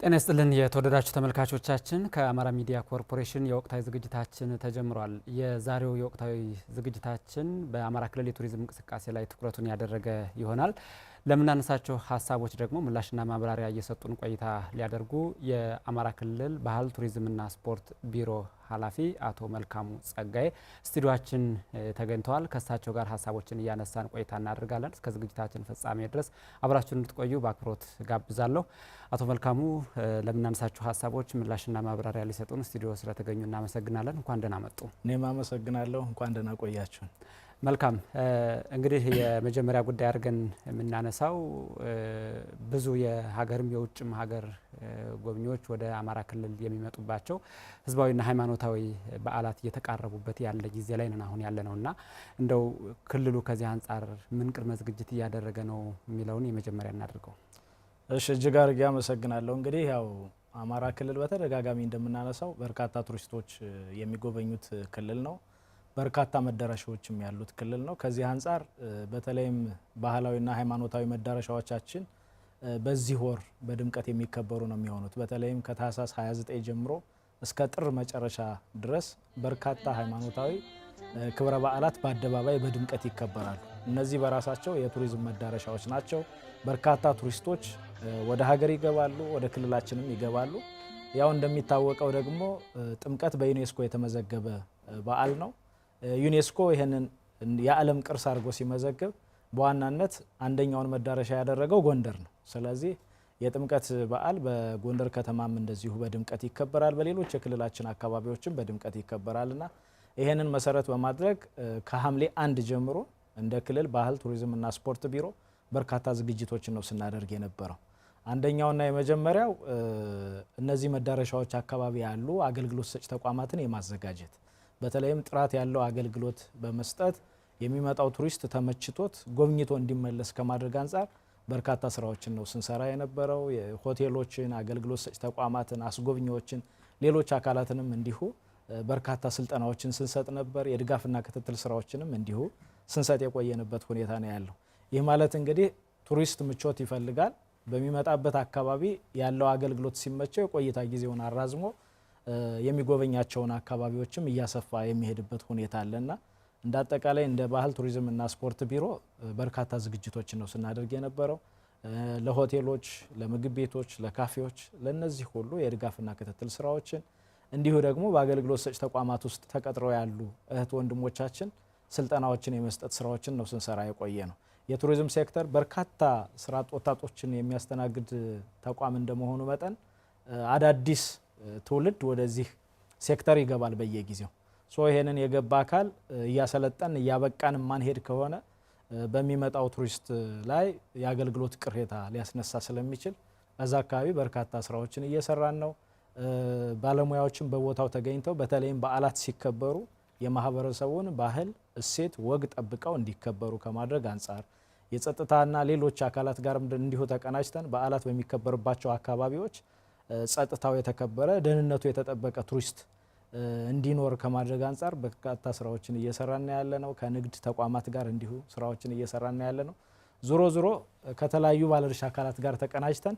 ጤና ይስጥልን የተወደዳችሁ ተመልካቾቻችን ከአማራ ሚዲያ ኮርፖሬሽን የወቅታዊ ዝግጅታችን ተጀምሯል። የዛሬው የወቅታዊ ዝግጅታችን በአማራ ክልል የቱሪዝም እንቅስቃሴ ላይ ትኩረቱን ያደረገ ይሆናል። ለምናነሳቸው ሀሳቦች ደግሞ ምላሽና ማብራሪያ እየሰጡን ቆይታ ሊያደርጉ የአማራ ክልል ባህል ቱሪዝምና ስፖርት ቢሮ ኃላፊ አቶ መልካሙ ጸጋዬ ስቱዲዮአችን ተገኝተዋል። ከእሳቸው ጋር ሀሳቦችን እያነሳን ቆይታ እናደርጋለን። እስከ ዝግጅታችን ፍጻሜ ድረስ አብራችሁን እንድትቆዩ በአክብሮት ጋብዛለሁ። አቶ መልካሙ ለምናነሳቸው ሀሳቦች ምላሽና ማብራሪያ ሊሰጡን ስቱዲዮ ስለተገኙ እናመሰግናለን። እንኳን ደህና መጡ። እኔም አመሰግናለሁ። እንኳን ደህና ቆያችሁን። መልካም እንግዲህ የመጀመሪያ ጉዳይ አድርገን የምናነሳው ብዙ የሀገርም የውጭም ሀገር ጎብኚዎች ወደ አማራ ክልል የሚመጡባቸው ህዝባዊና ሃይማኖታዊ በዓላት እየተቃረቡበት ያለ ጊዜ ላይ ነን አሁን ያለ ነውና እንደው ክልሉ ከዚህ አንጻር ምን ቅድመ ዝግጅት እያደረገ ነው የሚለውን የመጀመሪያ እናድርገው። እሺ፣ እጅግ አድርጌ አመሰግናለሁ። እንግዲህ ያው አማራ ክልል በተደጋጋሚ እንደምናነሳው በርካታ ቱሪስቶች የሚጎበኙት ክልል ነው። በርካታ መዳረሻዎችም ያሉት ክልል ነው። ከዚህ አንጻር በተለይም ባህላዊና ሃይማኖታዊ መዳረሻዎቻችን በዚህ ወር በድምቀት የሚከበሩ ነው የሚሆኑት። በተለይም ከታህሳስ 29 ጀምሮ እስከ ጥር መጨረሻ ድረስ በርካታ ሃይማኖታዊ ክብረ በዓላት በአደባባይ በድምቀት ይከበራሉ። እነዚህ በራሳቸው የቱሪዝም መዳረሻዎች ናቸው። በርካታ ቱሪስቶች ወደ ሀገር ይገባሉ፣ ወደ ክልላችንም ይገባሉ። ያው እንደሚታወቀው ደግሞ ጥምቀት በዩኔስኮ የተመዘገበ በዓል ነው። ዩኔስኮ ይሄንን የዓለም ቅርስ አድርጎ ሲመዘግብ በዋናነት አንደኛውን መዳረሻ ያደረገው ጎንደር ነው። ስለዚህ የጥምቀት በዓል በጎንደር ከተማም እንደዚሁ በድምቀት ይከበራል። በሌሎች የክልላችን አካባቢዎችም በድምቀት ይከበራልና ይሄንን መሰረት በማድረግ ከሐምሌ 1 ጀምሮ እንደ ክልል ባህል ቱሪዝምና ስፖርት ቢሮ በርካታ ዝግጅቶችን ነው ስናደርግ የነበረው። አንደኛውና የመጀመሪያው እነዚህ መዳረሻዎች አካባቢ ያሉ አገልግሎት ሰጪ ተቋማትን የማዘጋጀት በተለይም ጥራት ያለው አገልግሎት በመስጠት የሚመጣው ቱሪስት ተመችቶት ጎብኝቶ እንዲመለስ ከማድረግ አንጻር በርካታ ስራዎችን ነው ስንሰራ የነበረው። ሆቴሎችን፣ አገልግሎት ሰጪ ተቋማትን፣ አስጎብኚዎችን፣ ሌሎች አካላትንም እንዲሁ በርካታ ስልጠናዎችን ስንሰጥ ነበር። የድጋፍና ክትትል ስራዎችንም እንዲሁ ስንሰጥ የቆየንበት ሁኔታ ነው ያለው። ይህ ማለት እንግዲህ ቱሪስት ምቾት ይፈልጋል። በሚመጣበት አካባቢ ያለው አገልግሎት ሲመቸው የቆይታ ጊዜውን አራዝሞ የሚጎበኛቸውን አካባቢዎችም እያሰፋ የሚሄድበት ሁኔታ አለና እንደ አጠቃላይ እንደ ባህል ቱሪዝምና ስፖርት ቢሮ በርካታ ዝግጅቶችን ነው ስናደርግ የነበረው። ለሆቴሎች፣ ለምግብ ቤቶች፣ ለካፌዎች ለነዚህ ሁሉ የድጋፍና ክትትል ስራዎችን እንዲሁ ደግሞ በአገልግሎት ሰጪ ተቋማት ውስጥ ተቀጥረው ያሉ እህት ወንድሞቻችን ስልጠናዎችን የመስጠት ስራዎችን ነው ስንሰራ የቆየ ነው። የቱሪዝም ሴክተር በርካታ ስራ አጥ ወጣቶችን የሚያስተናግድ ተቋም እንደመሆኑ መጠን አዳዲስ ትውልድ ወደዚህ ሴክተር ይገባል በየጊዜው። ይሄንን የገባ አካል እያሰለጠን እያበቃን ማንሄድ ከሆነ በሚመጣው ቱሪስት ላይ የአገልግሎት ቅሬታ ሊያስነሳ ስለሚችል በዛ አካባቢ በርካታ ስራዎችን እየሰራን ነው። ባለሙያዎችን በቦታው ተገኝተው በተለይም በዓላት ሲከበሩ የማህበረሰቡን ባህል፣ እሴት፣ ወግ ጠብቀው እንዲከበሩ ከማድረግ አንጻር የጸጥታና ሌሎች አካላት ጋር እንዲሁ ተቀናጅተን በዓላት በሚከበርባቸው አካባቢዎች ጸጥታው የተከበረ ደህንነቱ የተጠበቀ ቱሪስት እንዲኖር ከማድረግ አንጻር በርካታ ስራዎችን እየሰራን ያለ ነው። ከንግድ ተቋማት ጋር እንዲሁ ስራዎችን እየሰራን ያለ ነው። ዞሮ ከተለያዩ ባለድርሻ አካላት ጋር ተቀናጅተን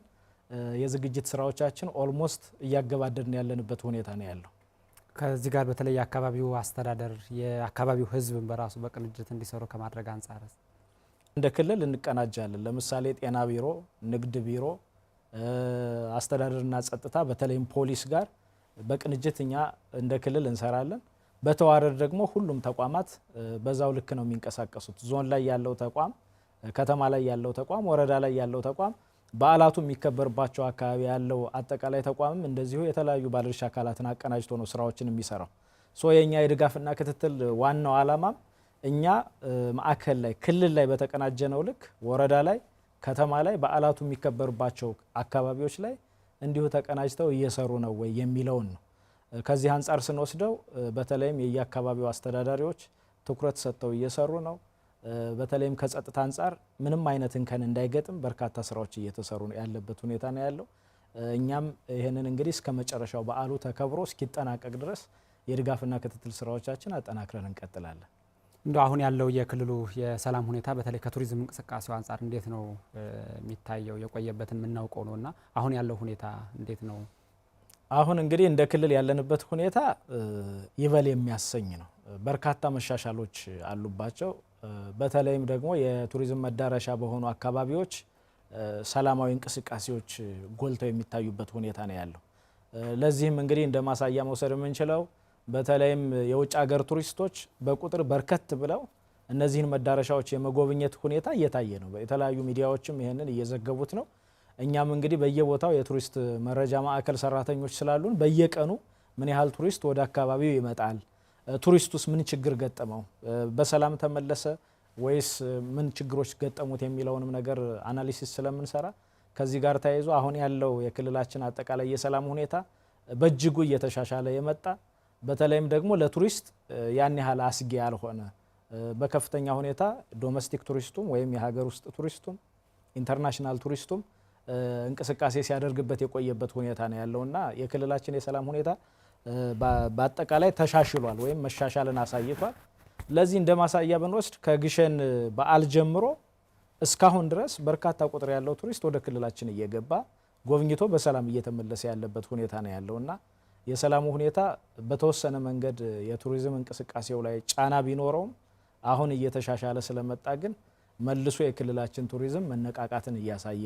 የዝግጅት ስራዎቻችን ኦልሞስት እያገባደድን ያለንበት ሁኔታ ነው ያለው። ከዚህ ጋር በተለይ የአካባቢው አስተዳደር የአካባቢው ህዝብ በራሱ በቅንጅት እንዲሰሩ ከማድረግ አንጻር እንደ ክልል እንቀናጃለን። ለምሳሌ ጤና ቢሮ፣ ንግድ ቢሮ፣ አስተዳደርና ጸጥታ በተለይም ፖሊስ ጋር በቅንጅት እኛ እንደ ክልል እንሰራለን። በተዋረድ ደግሞ ሁሉም ተቋማት በዛው ልክ ነው የሚንቀሳቀሱት። ዞን ላይ ያለው ተቋም፣ ከተማ ላይ ያለው ተቋም፣ ወረዳ ላይ ያለው ተቋም፣ በዓላቱ የሚከበርባቸው አካባቢ ያለው አጠቃላይ ተቋምም እንደዚሁ የተለያዩ ባለድርሻ አካላትን አቀናጅቶ ነው ስራዎችን የሚሰራው። የኛ የድጋፍና ክትትል ዋናው ዓላማም እኛ ማዕከል ላይ ክልል ላይ በተቀናጀነው ልክ ወረዳ ላይ ከተማ ላይ በዓላቱ የሚከበርባቸው አካባቢዎች ላይ እንዲሁ ተቀናጅተው እየሰሩ ነው ወይ የሚለውን ነው። ከዚህ አንጻር ስንወስደው በተለይም የየአካባቢው አስተዳዳሪዎች ትኩረት ሰጥተው እየሰሩ ነው። በተለይም ከጸጥታ አንጻር ምንም አይነት እንከን እንዳይገጥም በርካታ ስራዎች እየተሰሩ ያለበት ሁኔታ ነው ያለው። እኛም ይሄንን እንግዲህ እስከ መጨረሻው በዓሉ ተከብሮ እስኪጠናቀቅ ድረስ የድጋፍና ክትትል ስራዎቻችን አጠናክረን እንቀጥላለን። እንደው አሁን ያለው የክልሉ የሰላም ሁኔታ በተለይ ከቱሪዝም እንቅስቃሴው አንጻር እንዴት ነው የሚታየው? የቆየበትን የምናውቀው ነውና አሁን ያለው ሁኔታ እንዴት ነው? አሁን እንግዲህ እንደ ክልል ያለንበት ሁኔታ ይበል የሚያሰኝ ነው። በርካታ መሻሻሎች አሉባቸው። በተለይም ደግሞ የቱሪዝም መዳረሻ በሆኑ አካባቢዎች ሰላማዊ እንቅስቃሴዎች ጎልተው የሚታዩበት ሁኔታ ነው ያለው። ለዚህም እንግዲህ እንደ ማሳያ መውሰድ የምንችለው በተለይም የውጭ ሀገር ቱሪስቶች በቁጥር በርከት ብለው እነዚህን መዳረሻዎች የመጎብኘት ሁኔታ እየታየ ነው። የተለያዩ ሚዲያዎችም ይህንን እየዘገቡት ነው። እኛም እንግዲህ በየቦታው የቱሪስት መረጃ ማዕከል ሰራተኞች ስላሉን በየቀኑ ምን ያህል ቱሪስት ወደ አካባቢው ይመጣል፣ ቱሪስቱስ ምን ችግር ገጠመው፣ በሰላም ተመለሰ ወይስ ምን ችግሮች ገጠሙት የሚለውንም ነገር አናሊሲስ ስለምንሰራ ከዚህ ጋር ተያይዞ አሁን ያለው የክልላችን አጠቃላይ የሰላም ሁኔታ በእጅጉ እየተሻሻለ የመጣ በተለይም ደግሞ ለቱሪስት ያን ያህል አስጊ ያልሆነ በከፍተኛ ሁኔታ ዶሜስቲክ ቱሪስቱም ወይም የሀገር ውስጥ ቱሪስቱም ኢንተርናሽናል ቱሪስቱም እንቅስቃሴ ሲያደርግበት የቆየበት ሁኔታ ነው ያለውና የክልላችን የሰላም ሁኔታ በአጠቃላይ ተሻሽሏል ወይም መሻሻልን አሳይቷል። ለዚህ እንደ ማሳያ ብንወስድ ከግሸን በዓል ጀምሮ እስካሁን ድረስ በርካታ ቁጥር ያለው ቱሪስት ወደ ክልላችን እየገባ ጎብኝቶ በሰላም እየተመለሰ ያለበት ሁኔታ ነው ያለውና የሰላሙ ሁኔታ በተወሰነ መንገድ የቱሪዝም እንቅስቃሴው ላይ ጫና ቢኖረውም አሁን እየተሻሻለ ስለመጣ ግን መልሶ የክልላችን ቱሪዝም መነቃቃትን እያሳየ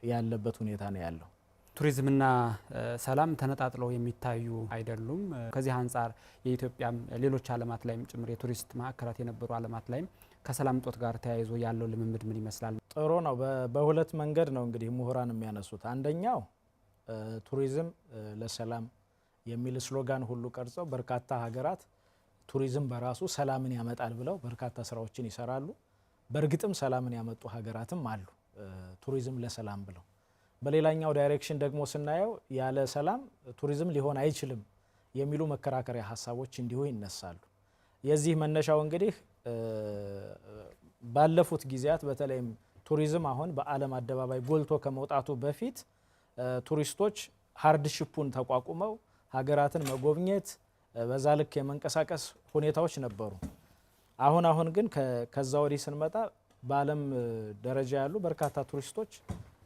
ያለበት ሁኔታ ነው ያለው። ቱሪዝምና ሰላም ተነጣጥለው የሚታዩ አይደሉም። ከዚህ አንጻር የኢትዮጵያም ሌሎች ዓለማት ላይም ጭምር የቱሪስት ማዕከላት የነበሩ ዓለማት ላይም ከሰላም እጦት ጋር ተያይዞ ያለው ልምምድ ምን ይመስላል? ጥሩ ነው። በሁለት መንገድ ነው እንግዲህ ምሁራን የሚያነሱት። አንደኛው ቱሪዝም ለሰላም የሚል ስሎጋን ሁሉ ቀርጸው በርካታ ሀገራት ቱሪዝም በራሱ ሰላምን ያመጣል ብለው በርካታ ስራዎችን ይሰራሉ። በእርግጥም ሰላምን ያመጡ ሀገራትም አሉ ቱሪዝም ለሰላም ብለው። በሌላኛው ዳይሬክሽን ደግሞ ስናየው ያለ ሰላም ቱሪዝም ሊሆን አይችልም የሚሉ መከራከሪያ ሀሳቦች እንዲሁ ይነሳሉ። የዚህ መነሻው እንግዲህ ባለፉት ጊዜያት በተለይም ቱሪዝም አሁን በዓለም አደባባይ ጎልቶ ከመውጣቱ በፊት ቱሪስቶች ሃርድሺፑን ተቋቁመው ሀገራትን መጎብኘት በዛ ልክ የመንቀሳቀስ ሁኔታዎች ነበሩ። አሁን ግን ከዛ ወዲህ ስንመጣ በዓለም ደረጃ ያሉ በርካታ ቱሪስቶች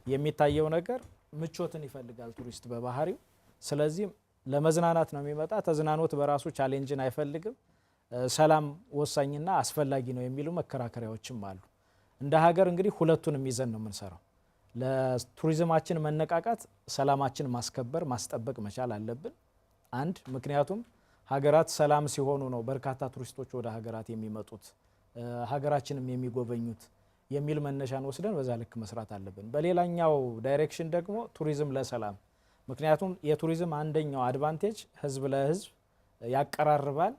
የሚታየው ነገር ምቾትን ይፈልጋል ቱሪስት በባህሪው። ስለዚህ ለመዝናናት ነው የሚመጣ። ተዝናኖት በራሱ ቻሌንጅን አይፈልግም። ሰላም ወሳኝና አስፈላጊ ነው የሚሉ መከራከሪያዎችም አሉ። እንደ ሀገር እንግዲህ ሁለቱንም ይዘን ነው የምንሰራው። ለቱሪዝማችን መነቃቃት ሰላማችን ማስከበር ማስጠበቅ መቻል አለብን። አንድ ምክንያቱም ሀገራት ሰላም ሲሆኑ ነው በርካታ ቱሪስቶች ወደ ሀገራት የሚመጡት ሀገራችንም የሚጎበኙት የሚል መነሻን ወስደን በዛ ልክ መስራት አለብን። በሌላኛው ዳይሬክሽን ደግሞ ቱሪዝም ለሰላም፣ ምክንያቱም የቱሪዝም አንደኛው አድቫንቴጅ ህዝብ ለህዝብ ያቀራርባል።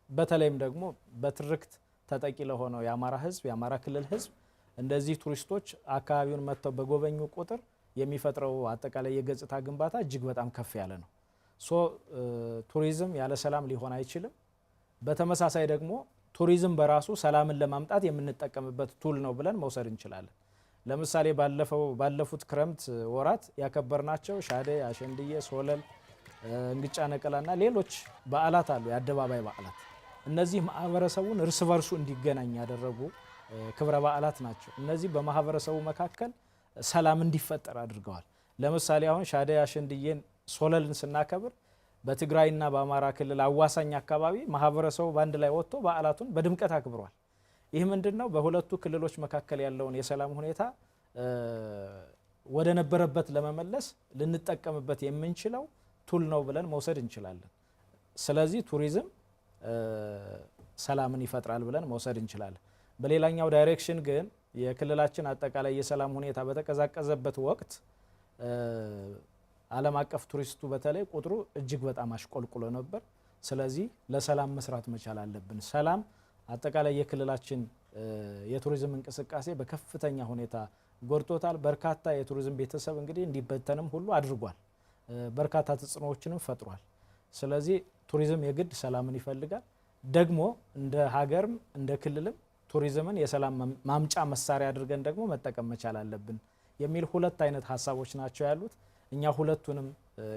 በተለይም ደግሞ በትርክት ተጠቂ ለሆነው የአማራ ህዝብ የአማራ ክልል ህዝብ እንደዚህ ቱሪስቶች አካባቢውን መጥተው በጎበኙ ቁጥር የሚፈጥረው አጠቃላይ የገጽታ ግንባታ እጅግ በጣም ከፍ ያለ ነው። ቱሪዝም ያለ ሰላም ሊሆን አይችልም። በተመሳሳይ ደግሞ ቱሪዝም በራሱ ሰላምን ለማምጣት የምንጠቀምበት ቱል ነው ብለን መውሰድ እንችላለን። ለምሳሌ ባለፉት ክረምት ወራት ያከበርናቸው ሻደይ፣ አሸንድዬ፣ ሶለል፣ እንግጫ ነቀላና ሌሎች በዓላት አሉ፣ የአደባባይ በዓላት። እነዚህ ማህበረሰቡን እርስ በርሱ እንዲገናኝ ያደረጉ ክብረ በዓላት ናቸው። እነዚህ በማህበረሰቡ መካከል ሰላም እንዲፈጠር አድርገዋል። ለምሳሌ አሁን ሻደይ፣ አሸንድዬን፣ ሶለልን ስናከብር በትግራይና በአማራ ክልል አዋሳኝ አካባቢ ማህበረሰቡ በአንድ ላይ ወጥቶ በዓላቱን በድምቀት አክብሯል። ይህ ምንድነው? በሁለቱ ክልሎች መካከል ያለውን የሰላም ሁኔታ ወደ ነበረበት ለመመለስ ልንጠቀምበት የምንችለው ቱል ነው ብለን መውሰድ እንችላለን። ስለዚህ ቱሪዝም ሰላምን ይፈጥራል ብለን መውሰድ እንችላለን። በሌላኛው ዳይሬክሽን ግን የክልላችን አጠቃላይ የሰላም ሁኔታ በተቀዛቀዘበት ወቅት ዓለም አቀፍ ቱሪስቱ በተለይ ቁጥሩ እጅግ በጣም አሽቆልቁሎ ነበር። ስለዚህ ለሰላም መስራት መቻል አለብን። ሰላም አጠቃላይ የክልላችን የቱሪዝም እንቅስቃሴ በከፍተኛ ሁኔታ ጎድቶታል። በርካታ የቱሪዝም ቤተሰብ እንግዲህ እንዲበተንም ሁሉ አድርጓል። በርካታ ተጽዕኖዎችንም ፈጥሯል። ስለዚህ ቱሪዝም የግድ ሰላምን ይፈልጋል። ደግሞ እንደ ሀገርም እንደ ክልልም ቱሪዝምን የሰላም ማምጫ መሳሪያ አድርገን ደግሞ መጠቀም መቻል አለብን የሚል ሁለት አይነት ሀሳቦች ናቸው ያሉት። እኛ ሁለቱንም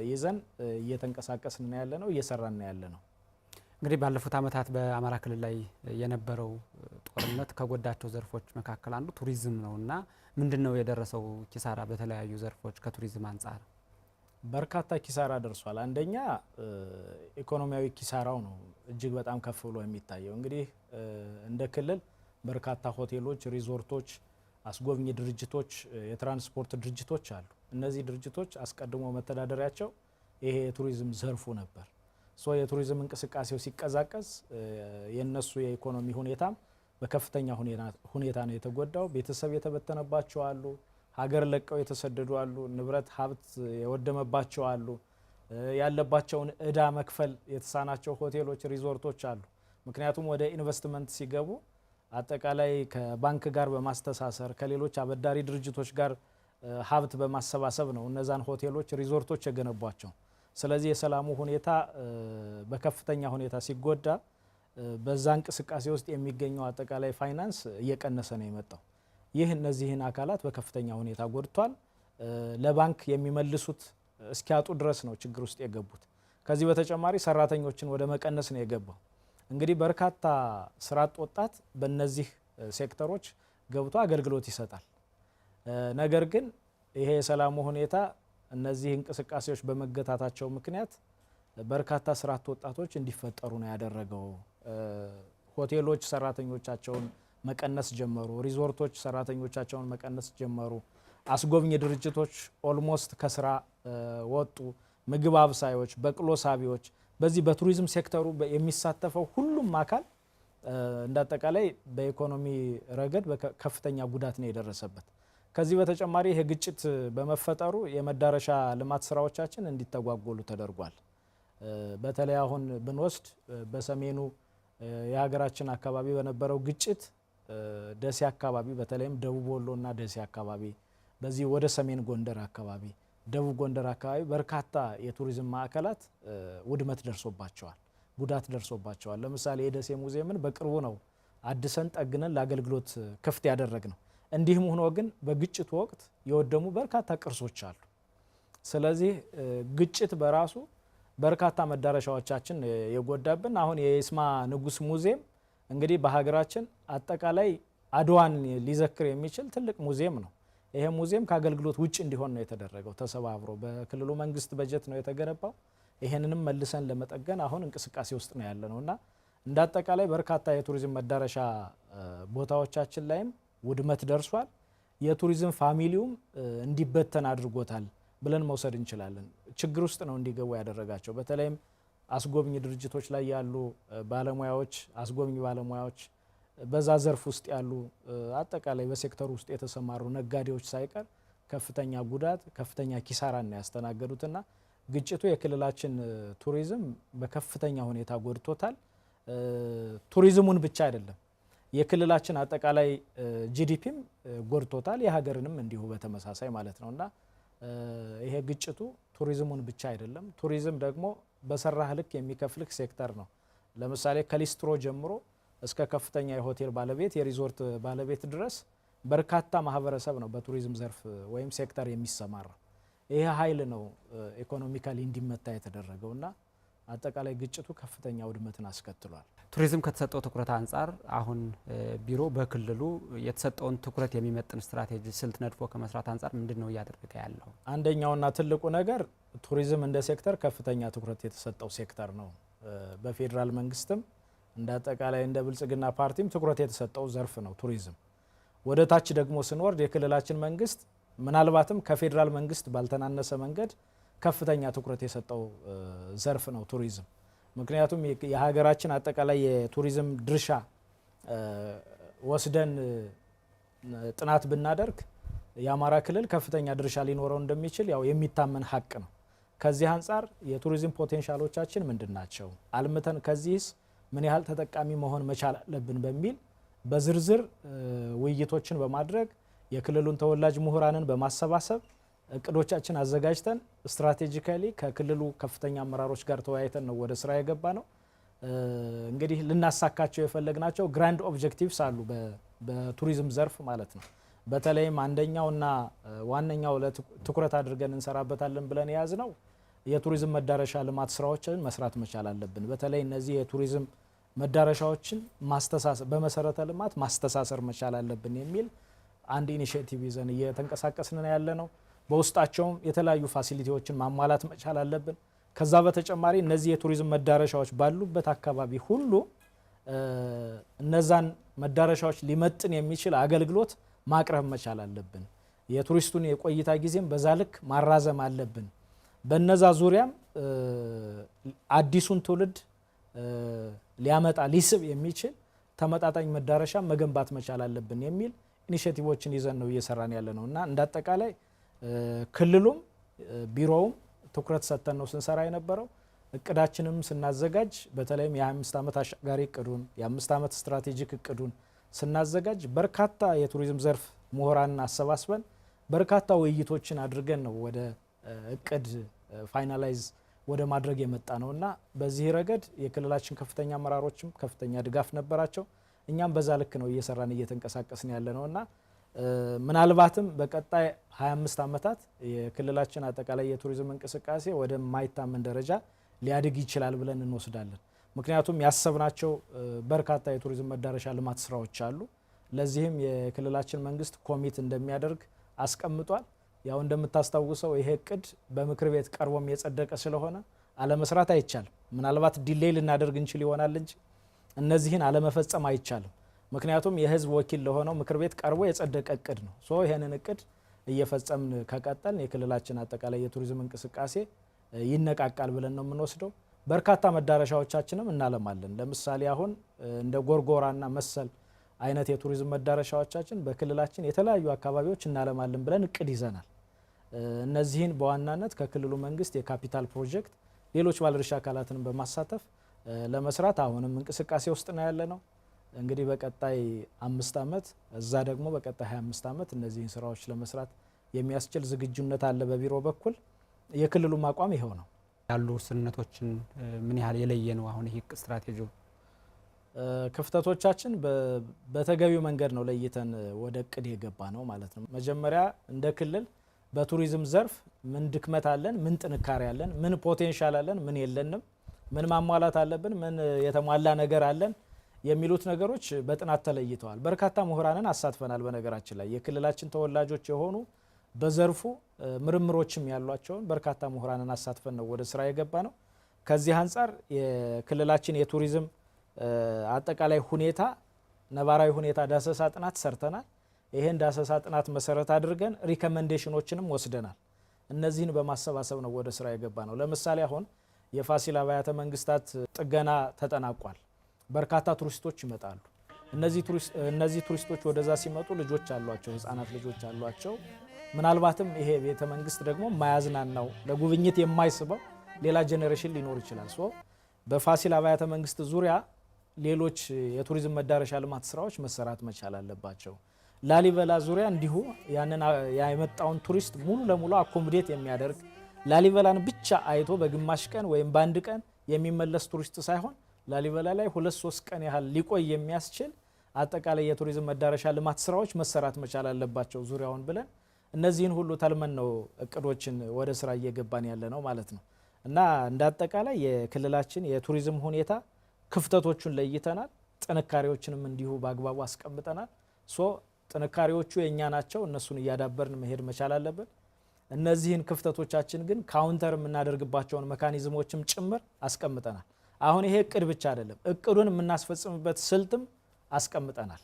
ይዘን እየተንቀሳቀስን ያለ ነው፣ እየሰራን ያለ ነው። እንግዲህ ባለፉት ዓመታት በአማራ ክልል ላይ የነበረው ጦርነት ከጎዳቸው ዘርፎች መካከል አንዱ ቱሪዝም ነውና ምንድነው የደረሰው ኪሳራ በተለያዩ ዘርፎች ከቱሪዝም አንጻር? በርካታ ኪሳራ ደርሷል። አንደኛ ኢኮኖሚያዊ ኪሳራው ነው እጅግ በጣም ከፍ ብሎ የሚታየው። እንግዲህ እንደ ክልል በርካታ ሆቴሎች፣ ሪዞርቶች፣ አስጎብኚ ድርጅቶች፣ የትራንስፖርት ድርጅቶች አሉ። እነዚህ ድርጅቶች አስቀድሞ መተዳደሪያቸው ይሄ የቱሪዝም ዘርፉ ነበር። የቱሪዝም እንቅስቃሴው ሲቀዛቀዝ የነሱ የኢኮኖሚ ሁኔታም በከፍተኛ ሁኔታ ነው የተጎዳው። ቤተሰብ የተበተነባቸው አሉ፣ ሀገር ለቀው የተሰደዱ አሉ፣ ንብረት ሀብት የወደመባቸው አሉ፣ ያለባቸውን እዳ መክፈል የተሳናቸው ሆቴሎች፣ ሪዞርቶች አሉ። ምክንያቱም ወደ ኢንቨስትመንት ሲገቡ አጠቃላይ ከባንክ ጋር በማስተሳሰር ከሌሎች አበዳሪ ድርጅቶች ጋር ሀብት በማሰባሰብ ነው እነዛን ሆቴሎች፣ ሪዞርቶች የገነቧቸው። ስለዚህ የሰላሙ ሁኔታ በከፍተኛ ሁኔታ ሲጎዳ በዛ እንቅስቃሴ ውስጥ የሚገኘው አጠቃላይ ፋይናንስ እየቀነሰ ነው የመጣው። ይህ እነዚህን አካላት በከፍተኛ ሁኔታ ጎድቷል። ለባንክ የሚመልሱት እስኪያጡ ድረስ ነው ችግር ውስጥ የገቡት። ከዚህ በተጨማሪ ሰራተኞችን ወደ መቀነስ ነው የገባው። እንግዲህ በርካታ ስራ አጥ ወጣት በእነዚህ ሴክተሮች ገብቶ አገልግሎት ይሰጣል። ነገር ግን ይሄ የሰላሙ ሁኔታ እነዚህ እንቅስቃሴዎች በመገታታቸው ምክንያት በርካታ ስራ አጥ ወጣቶች እንዲፈጠሩ ነው ያደረገው። ሆቴሎች ሰራተኞቻቸውን መቀነስ ጀመሩ። ሪዞርቶች ሰራተኞቻቸውን መቀነስ ጀመሩ። አስጎብኚ ድርጅቶች ኦልሞስት ከስራ ወጡ። ምግብ አብሳዮች፣ በቅሎ ሳቢዎች፣ በዚህ በቱሪዝም ሴክተሩ የሚሳተፈው ሁሉም አካል እንዳጠቃላይ በኢኮኖሚ ረገድ ከፍተኛ ጉዳት ነው የደረሰበት። ከዚህ በተጨማሪ ይሄ ግጭት በመፈጠሩ የመዳረሻ ልማት ስራዎቻችን እንዲተጓጎሉ ተደርጓል። በተለይ አሁን ብንወስድ በሰሜኑ የሀገራችን አካባቢ በነበረው ግጭት ደሴ አካባቢ በተለይም ደቡብ ወሎና ደሴ አካባቢ፣ በዚህ ወደ ሰሜን ጎንደር አካባቢ፣ ደቡብ ጎንደር አካባቢ በርካታ የቱሪዝም ማዕከላት ውድመት ደርሶባቸዋል፣ ጉዳት ደርሶባቸዋል። ለምሳሌ የደሴ ሙዚየምን በቅርቡ ነው አድሰን ጠግነን ለአገልግሎት ክፍት ያደረግ ነው። እንዲህም ሆኖ ግን በግጭቱ ወቅት የወደሙ በርካታ ቅርሶች አሉ። ስለዚህ ግጭት በራሱ በርካታ መዳረሻዎቻችን የጎዳብን። አሁን የይስማ ንጉስ ሙዚየም እንግዲህ በሀገራችን አጠቃላይ አድዋን ሊዘክር የሚችል ትልቅ ሙዚየም ነው። ይሄ ሙዚየም ከአገልግሎት ውጭ እንዲሆን ነው የተደረገው። ተሰባብሮ በክልሉ መንግስት በጀት ነው የተገነባው። ይሄንንም መልሰን ለመጠገን አሁን እንቅስቃሴ ውስጥ ነው ያለ ነውና እንደ አጠቃላይ በርካታ የቱሪዝም መዳረሻ ቦታዎቻችን ላይም ውድመት ደርሷል። የቱሪዝም ፋሚሊውም እንዲበተን አድርጎታል ብለን መውሰድ እንችላለን። ችግር ውስጥ ነው እንዲገቡ ያደረጋቸው። በተለይም አስጎብኚ ድርጅቶች ላይ ያሉ ባለሙያዎች፣ አስጎብኚ ባለሙያዎች፣ በዛ ዘርፍ ውስጥ ያሉ አጠቃላይ በሴክተሩ ውስጥ የተሰማሩ ነጋዴዎች ሳይቀር ከፍተኛ ጉዳት፣ ከፍተኛ ኪሳራ ነው ያስተናገዱትና ግጭቱ የክልላችን ቱሪዝም በከፍተኛ ሁኔታ ጎድቶታል። ቱሪዝሙን ብቻ አይደለም የክልላችን አጠቃላይ ጂዲፒም ጎድቶታል፣ የሀገርንም እንዲሁ በተመሳሳይ ማለት ነውና ይሄ ግጭቱ ቱሪዝሙን ብቻ አይደለም። ቱሪዝም ደግሞ በሰራህ ልክ የሚከፍልክ ሴክተር ነው። ለምሳሌ ከሊስትሮ ጀምሮ እስከ ከፍተኛ የሆቴል ባለቤት፣ የሪዞርት ባለቤት ድረስ በርካታ ማህበረሰብ ነው በቱሪዝም ዘርፍ ወይም ሴክተር የሚሰማራ። ይሄ ኃይል ነው ኢኮኖሚካሊ እንዲመታ የተደረገውና አጠቃላይ ግጭቱ ከፍተኛ ውድመትን አስከትሏል። ቱሪዝም ከተሰጠው ትኩረት አንጻር አሁን ቢሮ በክልሉ የተሰጠውን ትኩረት የሚመጥን ስትራቴጂ ስልት ነድፎ ከመስራት አንጻር ምንድነው እያደረገ ያለው? አንደኛውና ትልቁ ነገር ቱሪዝም እንደ ሴክተር ከፍተኛ ትኩረት የተሰጠው ሴክተር ነው። በፌዴራል መንግስትም እንደ አጠቃላይ እንደ ብልጽግና ፓርቲም ትኩረት የተሰጠው ዘርፍ ነው ቱሪዝም። ወደ ታች ደግሞ ስንወርድ የክልላችን መንግስት ምናልባትም ከፌዴራል መንግስት ባልተናነሰ መንገድ ከፍተኛ ትኩረት የሰጠው ዘርፍ ነው ቱሪዝም። ምክንያቱም የሀገራችን አጠቃላይ የቱሪዝም ድርሻ ወስደን ጥናት ብናደርግ የአማራ ክልል ከፍተኛ ድርሻ ሊኖረው እንደሚችል ያው የሚታመን ሀቅ ነው። ከዚህ አንጻር የቱሪዝም ፖቴንሻሎቻችን ምንድን ናቸው፣ አልምተን ከዚህስ ምን ያህል ተጠቃሚ መሆን መቻል አለብን በሚል በዝርዝር ውይይቶችን በማድረግ የክልሉን ተወላጅ ምሁራንን በማሰባሰብ እቅዶቻችን አዘጋጅተን ስትራቴጂካሊ ከክልሉ ከፍተኛ አመራሮች ጋር ተወያይተን ነው ወደ ስራ የገባ ነው። እንግዲህ ልናሳካቸው የፈለግናቸው ግራንድ ኦብጀክቲቭስ አሉ በቱሪዝም ዘርፍ ማለት ነው። በተለይም አንደኛውና ዋነኛው ትኩረት አድርገን እንሰራበታለን ብለን የያዝነው የቱሪዝም መዳረሻ ልማት ስራዎችን መስራት መቻል አለብን። በተለይ እነዚህ የቱሪዝም መዳረሻዎችን ማስተሳሰር በመሰረተ ልማት ማስተሳሰር መቻል አለብን የሚል አንድ ኢኒሼቲቭ ይዘን እየተንቀሳቀስን ያለ ነው። በውስጣቸውም የተለያዩ ፋሲሊቲዎችን ማሟላት መቻል አለብን። ከዛ በተጨማሪ እነዚህ የቱሪዝም መዳረሻዎች ባሉበት አካባቢ ሁሉ እነዛን መዳረሻዎች ሊመጥን የሚችል አገልግሎት ማቅረብ መቻል አለብን። የቱሪስቱን የቆይታ ጊዜም በዛ ልክ ማራዘም አለብን። በነዛ ዙሪያም አዲሱን ትውልድ ሊያመጣ ሊስብ የሚችል ተመጣጣኝ መዳረሻ መገንባት መቻል አለብን የሚል ኢኒሼቲቮችን ይዘን ነው እየሰራን ያለ ነው እና እንዳጠቃላይ ክልሉም ቢሮውም ትኩረት ሰጥተን ነው ስንሰራ የነበረው። እቅዳችንም ስናዘጋጅ በተለይም የ25 ዓመት አሻጋሪ እቅዱን የ5 ዓመት ስትራቴጂክ እቅዱን ስናዘጋጅ በርካታ የቱሪዝም ዘርፍ ምሁራንን አሰባስበን በርካታ ውይይቶችን አድርገን ነው ወደ እቅድ ፋይናላይዝ ወደ ማድረግ የመጣ ነውና በዚህ ረገድ የክልላችን ከፍተኛ አመራሮችም ከፍተኛ ድጋፍ ነበራቸው። እኛም በዛ ልክ ነው እየሰራን እየተንቀሳቀስን ያለ ነውና ምናልባትም በቀጣይ 25 ዓመታት የክልላችን አጠቃላይ የቱሪዝም እንቅስቃሴ ወደ ማይታመን ደረጃ ሊያድግ ይችላል ብለን እንወስዳለን። ምክንያቱም ያሰብናቸው በርካታ የቱሪዝም መዳረሻ ልማት ስራዎች አሉ። ለዚህም የክልላችን መንግስት ኮሚት እንደሚያደርግ አስቀምጧል። ያው እንደምታስታውሰው ይሄ እቅድ በምክር ቤት ቀርቦም የጸደቀ ስለሆነ አለመስራት አይቻልም። ምናልባት ዲሌይ ልናደርግ እንችል ይሆናል እንጂ እነዚህን አለመፈጸም አይቻልም። ምክንያቱም የህዝብ ወኪል ለሆነው ምክር ቤት ቀርቦ የጸደቀ እቅድ ነው። ይሄንን እቅድ እየፈጸምን ከቀጠልን የክልላችን አጠቃላይ የቱሪዝም እንቅስቃሴ ይነቃቃል ብለን ነው የምንወስደው። በርካታ መዳረሻዎቻችንም እናለማለን። ለምሳሌ አሁን እንደ ጎርጎራና መሰል አይነት የቱሪዝም መዳረሻዎቻችን በክልላችን የተለያዩ አካባቢዎች እናለማለን ብለን እቅድ ይዘናል። እነዚህን በዋናነት ከክልሉ መንግስት የካፒታል ፕሮጀክት ሌሎች ባለድርሻ አካላትን በማሳተፍ ለመስራት አሁንም እንቅስቃሴ ውስጥ ነው ያለ ነው። እንግዲህ በቀጣይ 5 ዓመት እዛ ደግሞ በቀጣይ 25 ዓመት እነዚህን ስራዎች ለመስራት የሚያስችል ዝግጁነት አለ በቢሮ በኩል። የክልሉ አቋም ይሄው ነው። ያሉ ውስንነቶችን ምን ያህል የለየ ነው አሁን ይሄ ስትራቴጂው? ክፍተቶቻችን በተገቢው መንገድ ነው ለይተን ወደ እቅድ የገባ ነው ማለት ነው። መጀመሪያ እንደ ክልል በቱሪዝም ዘርፍ ምን ድክመት አለን፣ ምን ጥንካሬ አለን፣ ምን ፖቴንሻል አለን፣ ምን የለንም፣ ምን ማሟላት አለብን፣ ምን የተሟላ ነገር አለን የሚሉት ነገሮች በጥናት ተለይተዋል። በርካታ ምሁራንን አሳትፈናል። በነገራችን ላይ የክልላችን ተወላጆች የሆኑ በዘርፉ ምርምሮችም ያሏቸውን በርካታ ምሁራንን አሳትፈን ነው ወደ ስራ የገባ ነው። ከዚህ አንጻር የክልላችን የቱሪዝም አጠቃላይ ሁኔታ ነባራዊ ሁኔታ ዳሰሳ ጥናት ሰርተናል። ይሄን ዳሰሳ ጥናት መሰረት አድርገን ሪኮመንዴሽኖችንም ወስደናል። እነዚህን በማሰባሰብ ነው ወደ ስራ የገባ ነው። ለምሳሌ አሁን የፋሲል አብያተ መንግስታት ጥገና ተጠናቋል። በርካታ ቱሪስቶች ይመጣሉ። እነዚህ ቱሪስቶች ወደዛ ሲመጡ ልጆች አሏቸው፣ ህፃናት ልጆች አሏቸው። ምናልባትም ይሄ ቤተ መንግስት ደግሞ ማያዝናናው ለጉብኝት የማይስበው ሌላ ጄኔሬሽን ሊኖር ይችላል። በፋሲል አብያተ መንግስት ዙሪያ ሌሎች የቱሪዝም መዳረሻ ልማት ስራዎች መሰራት መቻል አለባቸው። ላሊበላ ዙሪያ እንዲሁ ያንን የመጣውን ቱሪስት ሙሉ ለሙሉ አኮሞዴት የሚያደርግ ላሊበላን ብቻ አይቶ በግማሽ ቀን ወይም በአንድ ቀን የሚመለስ ቱሪስት ሳይሆን ላሊበላ ላይ 2-3 ቀን ያህል ሊቆይ የሚያስችል አጠቃላይ የቱሪዝም መዳረሻ ልማት ስራዎች መሰራት መቻል አለባቸው ዙሪያውን ብለን እነዚህን ሁሉ ተልመን ነው እቅዶችን ወደ ስራ እየገባን ያለ ነው ማለት ነው። እና እንደ አጠቃላይ የክልላችን የቱሪዝም ሁኔታ ክፍተቶቹን ለይተናል፣ ጥንካሬዎችንም እንዲሁ በአግባቡ አስቀምጠናል። ጥንካሬዎቹ የኛ ናቸው፣ እነሱን እያዳበርን መሄድ መቻል አለብን። እነዚህን ክፍተቶቻችን ግን ካውንተር የምናደርግባቸውን ሜካኒዝሞችም ጭምር አስቀምጠናል። አሁን ይሄ እቅድ ብቻ አይደለም፣ እቅዱን የምናስፈጽምበት ስልትም አስቀምጠናል።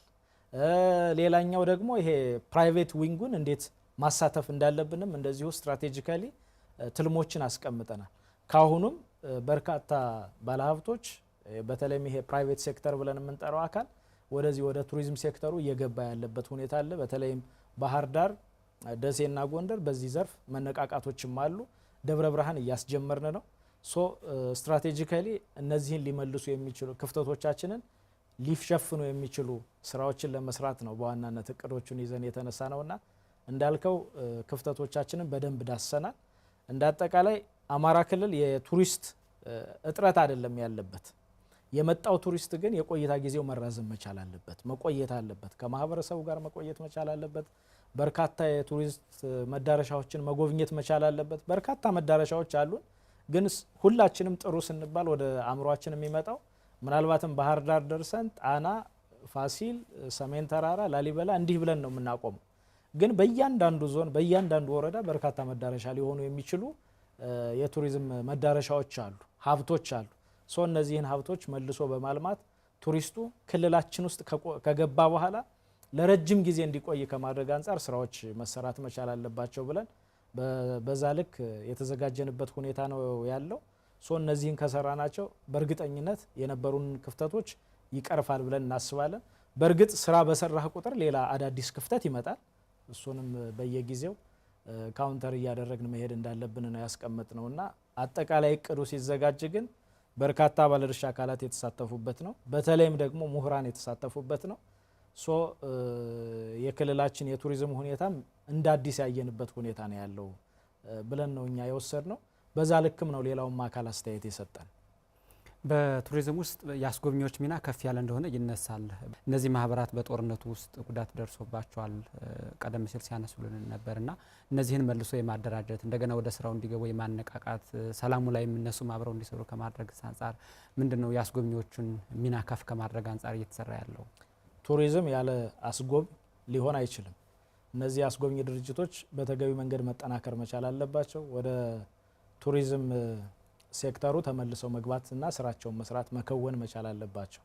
ሌላኛው ደግሞ ይሄ ፕራይቬት ዊንጉን እንዴት ማሳተፍ እንዳለብንም እንደዚሁ ስትራቴጂካሊ ትልሞችን አስቀምጠናል። ካሁኑም በርካታ ባለሀብቶች በተለይም ይሄ ፕራይቬት ሴክተር ብለን የምንጠራው አካል ወደዚህ ወደ ቱሪዝም ሴክተሩ እየገባ ያለበት ሁኔታ አለ። በተለይም ባህር ዳር፣ ደሴና ጎንደር በዚህ ዘርፍ መነቃቃቶችም አሉ። ደብረ ብርሃን እያስጀመርን ነው። ስትራቴጂካሊ እነዚህን ሊመልሱ የሚችሉ ክፍተቶቻችንን ሊሸፍኑ የሚችሉ ስራዎችን ለመስራት ነው በዋናነት እቅዶቹን ይዘን የተነሳ ነውና እንዳልከው ክፍተቶቻችንን በደንብ ዳሰናል። እንዳጠቃላይ አማራ ክልል የቱሪስት እጥረት አይደለም ያለበት። የመጣው ቱሪስት ግን የቆይታ ጊዜው መራዘም መቻል አለበት፣ መቆየት አለበት፣ ከማህበረሰቡ ጋር መቆየት መቻል አለበት። በርካታ የቱሪስት መዳረሻዎችን መጎብኘት መቻል አለበት። በርካታ መዳረሻዎች አሉን። ግን ሁላችንም ጥሩ ስንባል ወደ አእምሯችን የሚመጣው ምናልባትም ባህር ዳር ደርሰን ጣና፣ ፋሲል፣ ሰሜን ተራራ፣ ላሊበላ እንዲህ ብለን ነው የምናቆመው። ግን በእያንዳንዱ ዞን በእያንዳንዱ ወረዳ በርካታ መዳረሻ ሊሆኑ የሚችሉ የቱሪዝም መዳረሻዎች አሉ፣ ሀብቶች አሉ። እነዚህን ሀብቶች መልሶ በማልማት ቱሪስቱ ክልላችን ውስጥ ከገባ በኋላ ለረጅም ጊዜ እንዲቆይ ከማድረግ አንጻር ስራዎች መሰራት መቻል አለባቸው ብለን በዛ ልክ የተዘጋጀንበት ሁኔታ ነው ያለው። እነዚህን ከሰራናቸው በእርግጠኝነት የነበሩን ክፍተቶች ይቀርፋል ብለን እናስባለን። በእርግጥ ስራ በሰራህ ቁጥር ሌላ አዳዲስ ክፍተት ይመጣል። እሱንም በየጊዜው ካውንተር እያደረግን መሄድ እንዳለብን ነው ያስቀመጥነውና አጠቃላይ እቅዱ ሲዘጋጅ ግን በርካታ ባለድርሻ አካላት የተሳተፉበት ነው። በተለይም ደግሞ ምሁራን የተሳተፉበት ነው። የክልላችን የቱሪዝም ሁኔታም እንደ አዲስ ያየንበት ሁኔታ ነው ያለው ብለን ነው እኛ የወሰድነው። በዛ ልክም ነው ሌላውም አካል አስተያየት የሰጠን። በቱሪዝም ውስጥ የአስጎብኚዎች ሚና ከፍ ያለ እንደሆነ ይነሳል። እነዚህ ማህበራት በጦርነቱ ውስጥ ጉዳት ደርሶባቸዋል ቀደም ሲል ሲያነሱልን ነበርና እነዚህን መልሶ የማደራጀት እንደገና ወደ ስራው እንዲገቡ የማነቃቃት ሰላሙ ላይ እነሱም አብረው እንዲሰሩ ከማድረግ አንጻር ምንድነው የአስጎብኚዎቹን ሚና ከፍ ከማድረግ አንጻር እየተሰራ ያለው? ቱሪዝም ያለ አስጎብኝ ሊሆን አይችልም። እነዚህ አስጎብኝ ድርጅቶች በተገቢ መንገድ መጠናከር መቻል አለባቸው። ወደ ቱሪዝም ሴክተሩ ተመልሰው መግባትና ስራቸውን መስራት መከወን መቻል አለባቸው።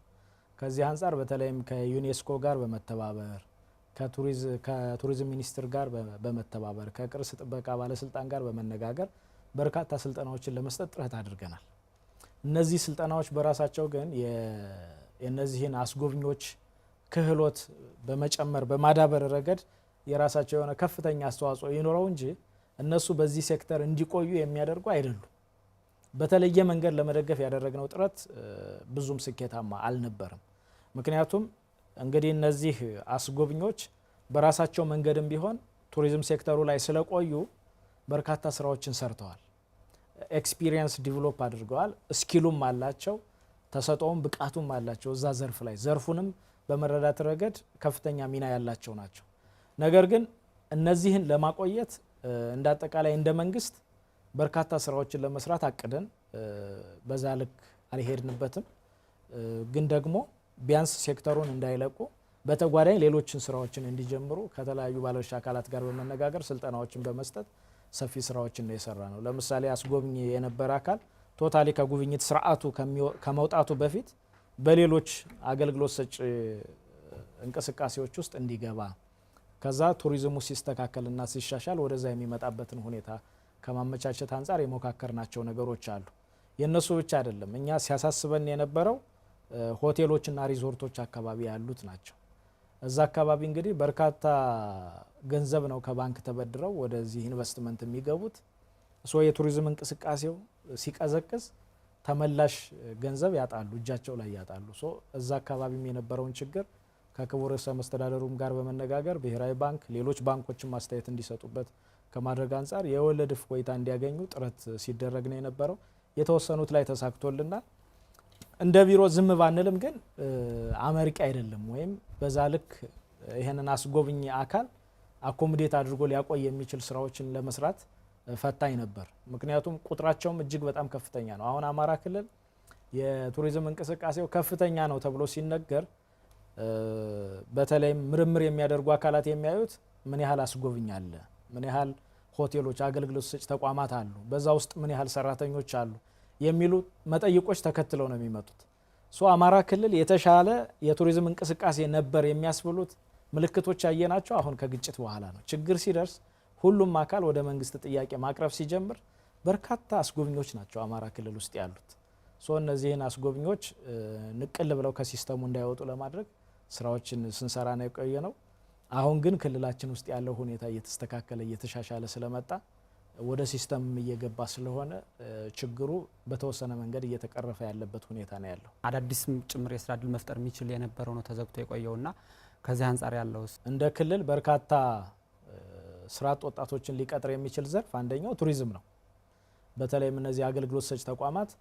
ከዚህ አንጻር በተለይም ከዩኔስኮ ጋር በመተባበር ከቱሪዝም ሚኒስቴር ጋር በመተባበር ከቅርስ ጥበቃ ባለስልጣን ጋር በመነጋገር በርካታ ስልጠናዎችን ለመስጠት ጥረት አድርገናል። እነዚህ ስልጠናዎች በራሳቸው ግን የነዚህን አስጎብኚዎች ክህሎት በመጨመር በማዳበር ረገድ የራሳቸው የሆነ ከፍተኛ አስተዋጽኦ ይኖረው እንጂ እነሱ በዚህ ሴክተር እንዲቆዩ የሚያደርጉ አይደሉም። በተለየ መንገድ ለመደገፍ ያደረግነው ጥረት ብዙም ስኬታማ አልነበረም። ምክንያቱም እንግዲህ እነዚህ አስጎብኚዎች በራሳቸው መንገድም ቢሆን ቱሪዝም ሴክተሩ ላይ ስለቆዩ በርካታ ስራዎችን ሰርተዋል። ኤክስፒሪየንስ ዲቨሎፕ አድርገዋል። ስኪሉም አላቸው፣ ተሰጥኦም ብቃቱም አላቸው። እዛ ዘርፍ ላይ ዘርፉንም በመረዳት ረገድ ከፍተኛ ሚና ያላቸው ናቸው። ነገር ግን እነዚህን ለማቆየት እንደ አጠቃላይ እንደ መንግስት በርካታ ስራዎችን ለመስራት አቅደን በዛ ልክ አልሄድንበትም። ግን ደግሞ ቢያንስ ሴክተሩን እንዳይለቁ በተጓዳኝ ሌሎችን ስራዎችን እንዲጀምሩ ከተለያዩ ባለድርሻ አካላት ጋር በመነጋገር ስልጠናዎችን በመስጠት ሰፊ ስራዎችን ነው የሰራ ነው። ለምሳሌ አስጎብኚ የነበረ አካል ቶታሊ ከጉብኝት ስርዓቱ ከመውጣቱ በፊት በሌሎች አገልግሎት ሰጪ እንቅስቃሴዎች ውስጥ እንዲገባ ከዛ ቱሪዝሙ ሲስተካከልና ሲሻሻል ወደዛ የሚመጣበትን ሁኔታ ከማመቻቸት አንጻር የሞካከርናቸው ነገሮች አሉ። የነሱ ብቻ አይደለም። እኛ ሲያሳስበን የነበረው ሆቴሎችና ሪዞርቶች አካባቢ ያሉት ናቸው። እዛ አካባቢ እንግዲህ በርካታ ገንዘብ ነው ከባንክ ተበድረው ወደዚህ ኢንቨስትመንት የሚገቡት። የቱሪዝም እንቅስቃሴው ሲቀዘቅዝ ተመላሽ ገንዘብ ያጣሉ፣ እጃቸው ላይ ያጣሉ። እዛ አካባቢም የነበረውን ችግር ከክቡር ርዕሰ መስተዳድሩም ጋር በመነጋገር ብሔራዊ ባንክ፣ ሌሎች ባንኮችም አስተያየት እንዲሰጡበት ከማድረግ አንጻር የወለድ እፎይታ እንዲያገኙ ጥረት ሲደረግ ነው የነበረው። የተወሰኑት ላይ ተሳክቶልናል። እንደ ቢሮ ዝም ባንልም ግን አመርቂ አይደለም፣ ወይም በዛ ልክ ይሄንን አስጎብኝ አካል አኮሞዴት አድርጎ ሊያቆይ የሚችል ስራዎችን ለመስራት ፈታኝ ነበር። ምክንያቱም ቁጥራቸውም እጅግ በጣም ከፍተኛ ነው። አሁን አማራ ክልል የቱሪዝም እንቅስቃሴው ከፍተኛ ነው ተብሎ ሲነገር በተለይም ምርምር የሚያደርጉ አካላት የሚያዩት ምን ያህል አስጎብኝ አለ፣ ምን ያህል ሆቴሎች፣ አገልግሎት ሰጪ ተቋማት አሉ፣ በዛ ውስጥ ምን ያህል ሰራተኞች አሉ የሚሉ መጠይቆች ተከትለው ነው የሚመጡት። አማራ ክልል የተሻለ የቱሪዝም እንቅስቃሴ ነበር የሚያስብሉት ምልክቶች ያየናቸው አሁን ከግጭት በኋላ ነው። ችግር ሲደርስ ሁሉም አካል ወደ መንግስት ጥያቄ ማቅረብ ሲጀምር በርካታ አስጎብኞች ናቸው አማራ ክልል ውስጥ ያሉት። እነዚህን አስጎብኞች ንቅል ብለው ከሲስተሙ እንዳይወጡ ለማድረግ ስራዎችን ስንሰራ ነው የቆየ ነው። አሁን ግን ክልላችን ውስጥ ያለው ሁኔታ እየተስተካከለ እየተሻሻለ ስለመጣ ወደ ሲስተም እየገባ ስለሆነ ችግሩ በተወሰነ መንገድ እየተቀረፈ ያለበት ሁኔታ ነው ያለው። አዳዲስም ጭምር የስራ እድል መፍጠር የሚችል የነበረው ነው ተዘግቶ የቆየውና ከዚህ አንጻር ያለው እንደ ክልል በርካታ ስራ አጥ ወጣቶችን ሊቀጥር የሚችል ዘርፍ አንደኛው ቱሪዝም ነው። በተለይም እነዚህ አገልግሎት ሰጪ ተቋማት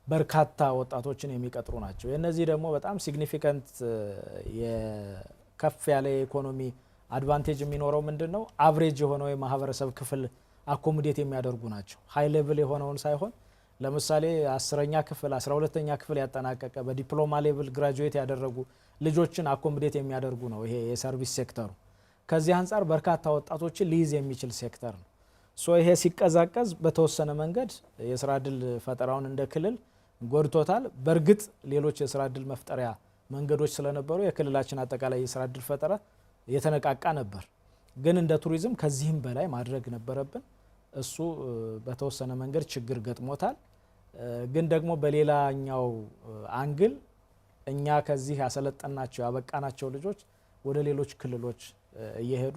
በርካታ ወጣቶችን የሚቀጥሩ ናቸው። የነዚህ ደግሞ በጣም ሲግኒፊካንት ከፍ ያለ የኢኮኖሚ አድቫንቴጅ የሚኖረው ምንድነው? አቨሬጅ የሆነው የማህበረሰብ ክፍል አኮሞዴት የሚያደርጉ ናቸው። ሃይ ሌቭል የሆነውን ሳይሆን ለምሳሌ 10ኛ ክፍል 12ኛ ክፍል ያጠናቀቀ በዲፕሎማ ሌቭል ግራጁዌት ያደረጉ ልጆችን አኮሞዴት የሚያደርጉ ነው ይሄ የሰርቪስ ሴክተሩ። ከዚህ አንጻር በርካታ ወጣቶችን ሊይዝ የሚችል ሴክተር ነው። ሶ ይሄ ሲቀዛቀዝ በተወሰነ መንገድ የስራ እድል ፈጠራውን እንደ ክልል ጎድቶታል። በእርግጥ ሌሎች የስራ እድል መፍጠሪያ መንገዶች ስለነበሩ የክልላችን አጠቃላይ የስራ እድል ፈጠራ የተነቃቃ ነበር። ግን እንደ ቱሪዝም ከዚህም በላይ ማድረግ ነበረብን። እሱ በተወሰነ መንገድ ችግር ገጥሞታል። ግን ደግሞ በሌላኛው አንግል እኛ ከዚህ ያሰለጠናቸው ያበቃናቸው ልጆች ወደ ሌሎች ክልሎች እየሄዱ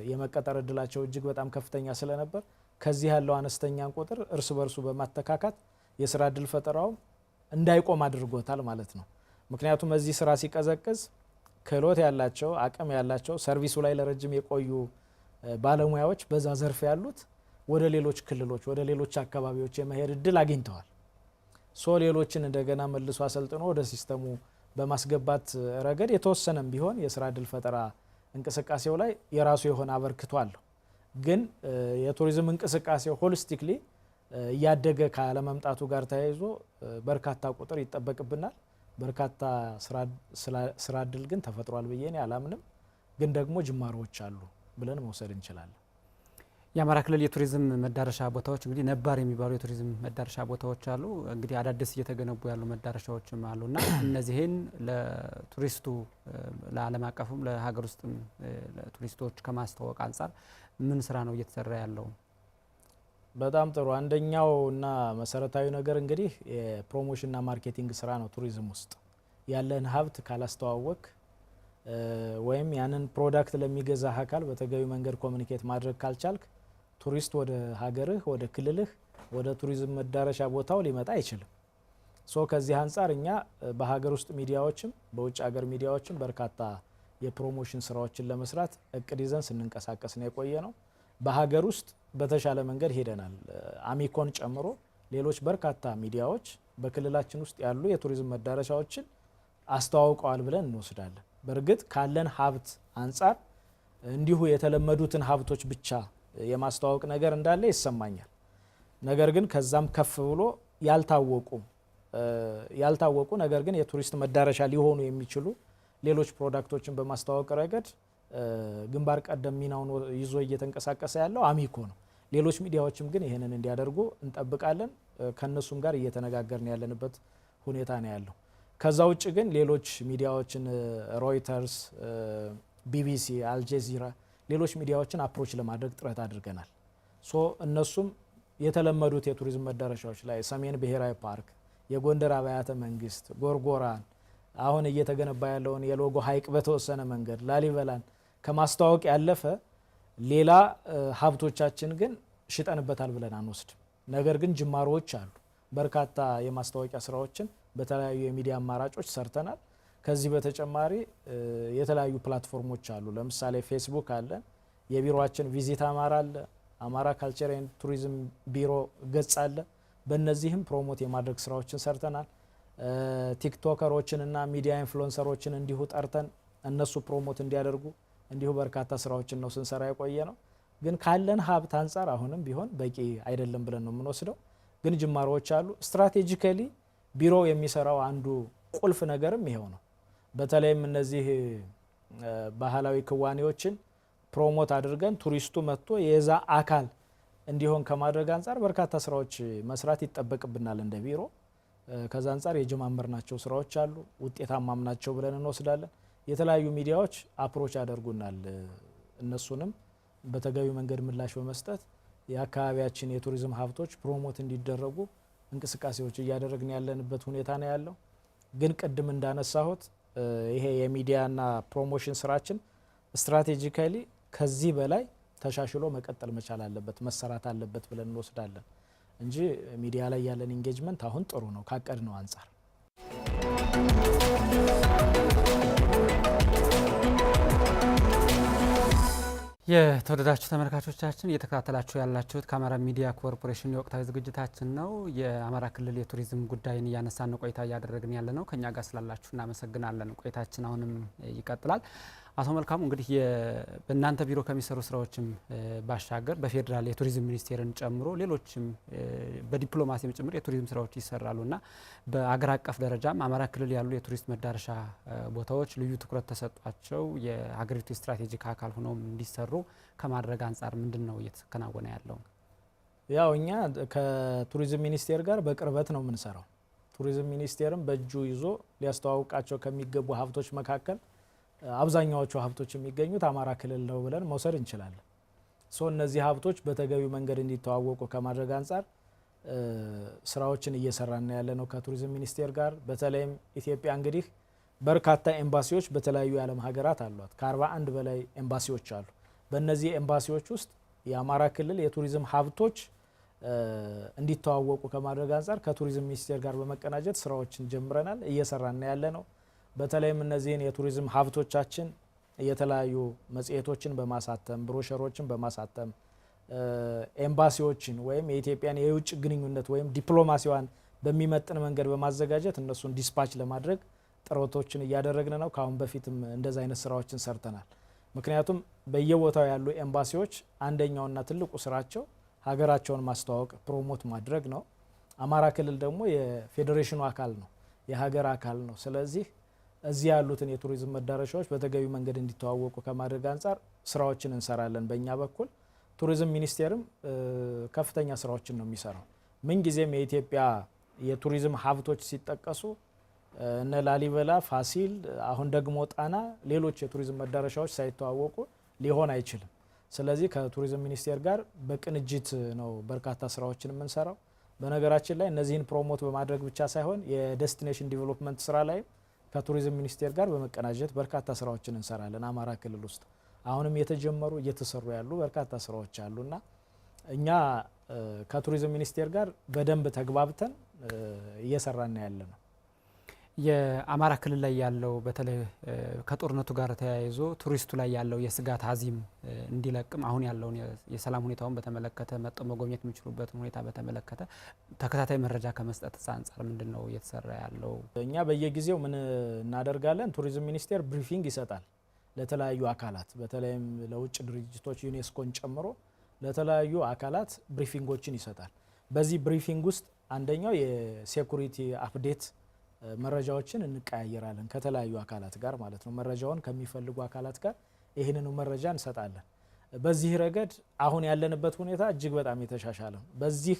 የመቀጠር እድላቸው እጅግ በጣም ከፍተኛ ስለነበር ከዚህ ያለው አነስተኛን ቁጥር እርስ በርሱ በማተካካት የስራ እድል ፈጠራው እንዳይቆም አድርጎታል ማለት ነው። ምክንያቱም እዚህ ስራ ሲቀዘቅዝ ክህሎት ያላቸው አቅም ያላቸው ሰርቪሱ ላይ ለረጅም የቆዩ ባለሙያዎች በዛ ዘርፍ ያሉት ወደ ሌሎች ክልሎች ወደ ሌሎች አካባቢዎች የመሄድ እድል አግኝተዋል። ሶ ሌሎችን እንደገና መልሶ አሰልጥኖ ወደ ሲስተሙ በማስገባት ረገድ የተወሰነም ቢሆን የስራ እድል ፈጠራ እንቅስቃሴው ላይ የራሱ የሆነ አበርክቶ አለው። ግን የቱሪዝም እንቅስቃሴው ሆሊስቲክሊ እያደገ ካለመምጣቱ ጋር ተያይዞ በርካታ ቁጥር ይጠበቅብናል። በርካታ ስራ እድል ግን ተፈጥሯል ብዬ እኔ አላምንም። ግን ደግሞ ጅማሮዎች አሉ ብለን መውሰድ እንችላለን። የአማራ ክልል የቱሪዝም መዳረሻ ቦታዎች እንግዲህ ነባር የሚባሉ የቱሪዝም መዳረሻ ቦታዎች አሉ። እንግዲህ አዳዲስ እየተገነቡ ያሉ መዳረሻዎችም አሉና እነዚህን ለቱሪስቱ ለዓለም አቀፉም ለሀገር ውስጥም ለቱሪስቶች ከማስተዋወቅ አንጻር ምን ስራ ነው እየተሰራ ያለው? በጣም ጥሩ። አንደኛው እና መሰረታዊ ነገር እንግዲህ የፕሮሞሽንና ማርኬቲንግ ስራ ነው። ቱሪዝም ውስጥ ያለን ሀብት ካላስተዋወቅ ወይም ያንን ፕሮዳክት ለሚገዛ አካል በተገቢ መንገድ ኮሚኒኬት ማድረግ ካልቻልክ ቱሪስት ወደ ሀገርህ ወደ ክልልህ ወደ ቱሪዝም መዳረሻ ቦታው ሊመጣ አይችልም። ሶ ከዚህ አንጻር እኛ በሀገር ውስጥ ሚዲያዎችም በውጭ ሀገር ሚዲያዎችም በርካታ የፕሮሞሽን ስራዎችን ለመስራት እቅድ ይዘን ስንንቀሳቀስ ነው የቆየ ነው። በሀገር ውስጥ በተሻለ መንገድ ሄደናል። አሚኮን ጨምሮ ሌሎች በርካታ ሚዲያዎች በክልላችን ውስጥ ያሉ የቱሪዝም መዳረሻዎችን አስተዋውቀዋል ብለን እንወስዳለን። በእርግጥ ካለን ሀብት አንጻር እንዲሁ የተለመዱትን ሀብቶች ብቻ የማስተዋወቅ ነገር እንዳለ ይሰማኛል። ነገር ግን ከዛም ከፍ ብሎ ያልታወቁ ነገር ግን የቱሪስት መዳረሻ ሊሆኑ የሚችሉ ሌሎች ፕሮዳክቶችን በማስተዋወቅ ረገድ ግንባር ቀደም ሚናውን ይዞ እየተንቀሳቀሰ ያለው አሚኮ ነው። ሌሎች ሚዲያዎችም ግን ይህንን እንዲያደርጉ እንጠብቃለን። ከነሱም ጋር እየተነጋገርን ያለንበት ሁኔታ ነው ያለው። ከዛ ውጭ ግን ሌሎች ሚዲያዎችን ሮይተርስ፣ ቢቢሲ፣ አልጀዚራ ሌሎች ሚዲያዎችን አፕሮች ለማድረግ ጥረት አድርገናል። ሶ እነሱም የተለመዱት የቱሪዝም መዳረሻዎች ላይ ሰሜን ብሔራዊ ፓርክ፣ የጎንደር አብያተ መንግስት፣ ጎርጎራን፣ አሁን እየተገነባ ያለውን የሎጎ ሀይቅ በተወሰነ መንገድ ላሊበላን ከማስተዋወቅ ያለፈ ሌላ ሀብቶቻችን ግን ሽጠንበታል ብለን አንወስድም። ነገር ግን ጅማሮዎች አሉ። በርካታ የማስታወቂያ ስራዎችን በተለያዩ የሚዲያ አማራጮች ሰርተናል። ከዚህ በተጨማሪ የተለያዩ ፕላትፎርሞች አሉ። ለምሳሌ ፌስቡክ አለ፣ የቢሮአችን ቪዚት አማራ አለ፣ አማራ ካልቸር ኤንድ ቱሪዝም ቢሮ ገጽ አለ። በእነዚህም ፕሮሞት የማድረግ ስራዎችን ሰርተናል። ቲክቶከሮችን እና ሚዲያ ኢንፍሉዌንሰሮችን እንዲሁ ጠርተን እነሱ ፕሮሞት እንዲያደርጉ እንዲሁ በርካታ ስራዎችን ነው ስንሰራ የቆየ ነው። ግን ካለን ሀብት አንጻር አሁንም ቢሆን በቂ አይደለም ብለን ነው የምንወስደው። ግን ጅማሮዎች አሉ። ስትራቴጂካሊ ቢሮ የሚሰራው አንዱ ቁልፍ ነገርም ይሄው ነው። በተለይም እነዚህ ባህላዊ ክዋኔዎችን ፕሮሞት አድርገን ቱሪስቱ መጥቶ የዛ አካል እንዲሆን ከማድረግ አንጻር በርካታ ስራዎች መስራት ይጠበቅብናል እንደ ቢሮ። ከዛ አንጻር የጀማመርናቸው ስራዎች አሉ፣ ውጤታማም ናቸው ብለን እንወስዳለን። የተለያዩ ሚዲያዎች አፕሮች ያደርጉናል። እነሱንም በተገቢ መንገድ ምላሽ በመስጠት የአካባቢያችን የቱሪዝም ሀብቶች ፕሮሞት እንዲደረጉ እንቅስቃሴዎች እያደረግን ያለንበት ሁኔታ ነው ያለው። ግን ቅድም እንዳነሳሁት ይሄ የሚዲያና ፕሮሞሽን ስራችን ስትራቴጂካሊ ከዚህ በላይ ተሻሽሎ መቀጠል መቻል አለበት፣ መሰራት አለበት ብለን እንወስዳለን እንጂ ሚዲያ ላይ ያለን ኢንጌጅመንት አሁን ጥሩ ነው ካቀድነው አንጻር። የተወደዳችሁ ተመልካቾቻችን እየተከታተላችሁ ያላችሁት ከአማራ ሚዲያ ኮርፖሬሽን የወቅታዊ ዝግጅታችን ነው። የአማራ ክልል የቱሪዝም ጉዳይን እያነሳን ቆይታ እያደረግን ያለ ነው። ከኛ ጋር ስላላችሁ እናመሰግናለን። ቆይታችን አሁንም ይቀጥላል። አቶ መልካሙ እንግዲህ በእናንተ ቢሮ ከሚሰሩ ስራዎችም ባሻገር በፌዴራል የቱሪዝም ሚኒስቴርን ጨምሮ ሌሎችም በዲፕሎማሲም ጭምር የቱሪዝም ስራዎች ይሰራሉና በአገር አቀፍ ደረጃም አማራ ክልል ያሉ የቱሪስት መዳረሻ ቦታዎች ልዩ ትኩረት ተሰጧቸው የሀገሪቱ ስትራቴጂክ አካል ሆነው እንዲሰሩ ከማድረግ አንጻር ምንድነው እየተከናወነ ያለው? ያው እኛ ከቱሪዝም ሚኒስቴር ጋር በቅርበት ነው የምንሰራው። ቱሪዝም ሚኒስቴርም በእጁ ይዞ ሊያስተዋውቃቸው ከሚገቡ ሀብቶች መካከል አብዛኛዎቹ ሀብቶች የሚገኙት አማራ ክልል ነው ብለን መውሰድ እንችላለን። እነዚህ ሀብቶች በተገቢው መንገድ እንዲተዋወቁ ከማድረግ አንጻር ስራዎችን እየሰራን ያለ ነው ከቱሪዝም ሚኒስቴር ጋር። በተለይም ኢትዮጵያ እንግዲህ በርካታ ኤምባሲዎች በተለያዩ የዓለም ሀገራት አሏት። ከ41 በላይ ኤምባሲዎች አሉ። በእነዚህ ኤምባሲዎች ውስጥ የአማራ ክልል የቱሪዝም ሀብቶች እንዲተዋወቁ ከማድረግ አንጻር ከቱሪዝም ሚኒስቴር ጋር በመቀናጀት ስራዎችን ጀምረናል፣ እየሰራን ያለ ነው። በተለይም እነዚህን የቱሪዝም ሀብቶቻችን የተለያዩ መጽሔቶችን በማሳተም ብሮሸሮችን በማሳተም ኤምባሲዎችን ወይም የኢትዮጵያን የውጭ ግንኙነት ወይም ዲፕሎማሲዋን በሚመጥን መንገድ በማዘጋጀት እነሱን ዲስፓች ለማድረግ ጥረቶችን እያደረግን ነው። ከአሁን በፊትም እንደዛ አይነት ስራዎችን ሰርተናል። ምክንያቱም በየቦታው ያሉ ኤምባሲዎች አንደኛውና ትልቁ ስራቸው ሀገራቸውን ማስተዋወቅ ፕሮሞት ማድረግ ነው። አማራ ክልል ደግሞ የፌዴሬሽኑ አካል ነው፣ የሀገር አካል ነው። ስለዚህ እዚህ ያሉትን የቱሪዝም መዳረሻዎች በተገቢ መንገድ እንዲተዋወቁ ከማድረግ አንጻር ስራዎችን እንሰራለን። በእኛ በኩል ቱሪዝም ሚኒስቴርም ከፍተኛ ስራዎችን ነው የሚሰራው። ምንጊዜም የኢትዮጵያ የቱሪዝም ሀብቶች ሲጠቀሱ እነ ላሊበላ፣ ፋሲል፣ አሁን ደግሞ ጣና፣ ሌሎች የቱሪዝም መዳረሻዎች ሳይተዋወቁ ሊሆን አይችልም። ስለዚህ ከቱሪዝም ሚኒስቴር ጋር በቅንጅት ነው በርካታ ስራዎችን የምንሰራው። በነገራችን ላይ እነዚህን ፕሮሞት በማድረግ ብቻ ሳይሆን የዴስቲኔሽን ዲቨሎፕመንት ስራ ላይ ከቱሪዝም ሚኒስቴር ጋር በመቀናጀት በርካታ ስራዎችን እንሰራለን። አማራ ክልል ውስጥ አሁንም የተጀመሩ እየተሰሩ ያሉ በርካታ ስራዎች አሉና እኛ ከቱሪዝም ሚኒስቴር ጋር በደንብ ተግባብተን እየሰራን ያለ ነው። የአማራ ክልል ላይ ያለው በተለይ ከጦርነቱ ጋር ተያይዞ ቱሪስቱ ላይ ያለው የስጋት አዚም እንዲለቅም አሁን ያለውን የሰላም ሁኔታውን በተመለከተ መጥቶ መጎብኘት የሚችሉበትን ሁኔታ በተመለከተ ተከታታይ መረጃ ከመስጠት አንጻር ምንድነው እየተሰራ ያለው? እኛ በየጊዜው ምን እናደርጋለን? ቱሪዝም ሚኒስቴር ብሪፊንግ ይሰጣል ለተለያዩ አካላት፣ በተለይም ለውጭ ድርጅቶች ዩኔስኮን ጨምሮ ለተለያዩ አካላት ብሪፊንጎችን ይሰጣል። በዚህ ብሪፊንግ ውስጥ አንደኛው የሴኩሪቲ አፕዴት መረጃዎችን እንቀያየራለን ከተለያዩ አካላት ጋር ማለት ነው። መረጃውን ከሚፈልጉ አካላት ጋር ይህንኑ መረጃ እንሰጣለን። በዚህ ረገድ አሁን ያለንበት ሁኔታ እጅግ በጣም የተሻሻለ ነው። በዚህ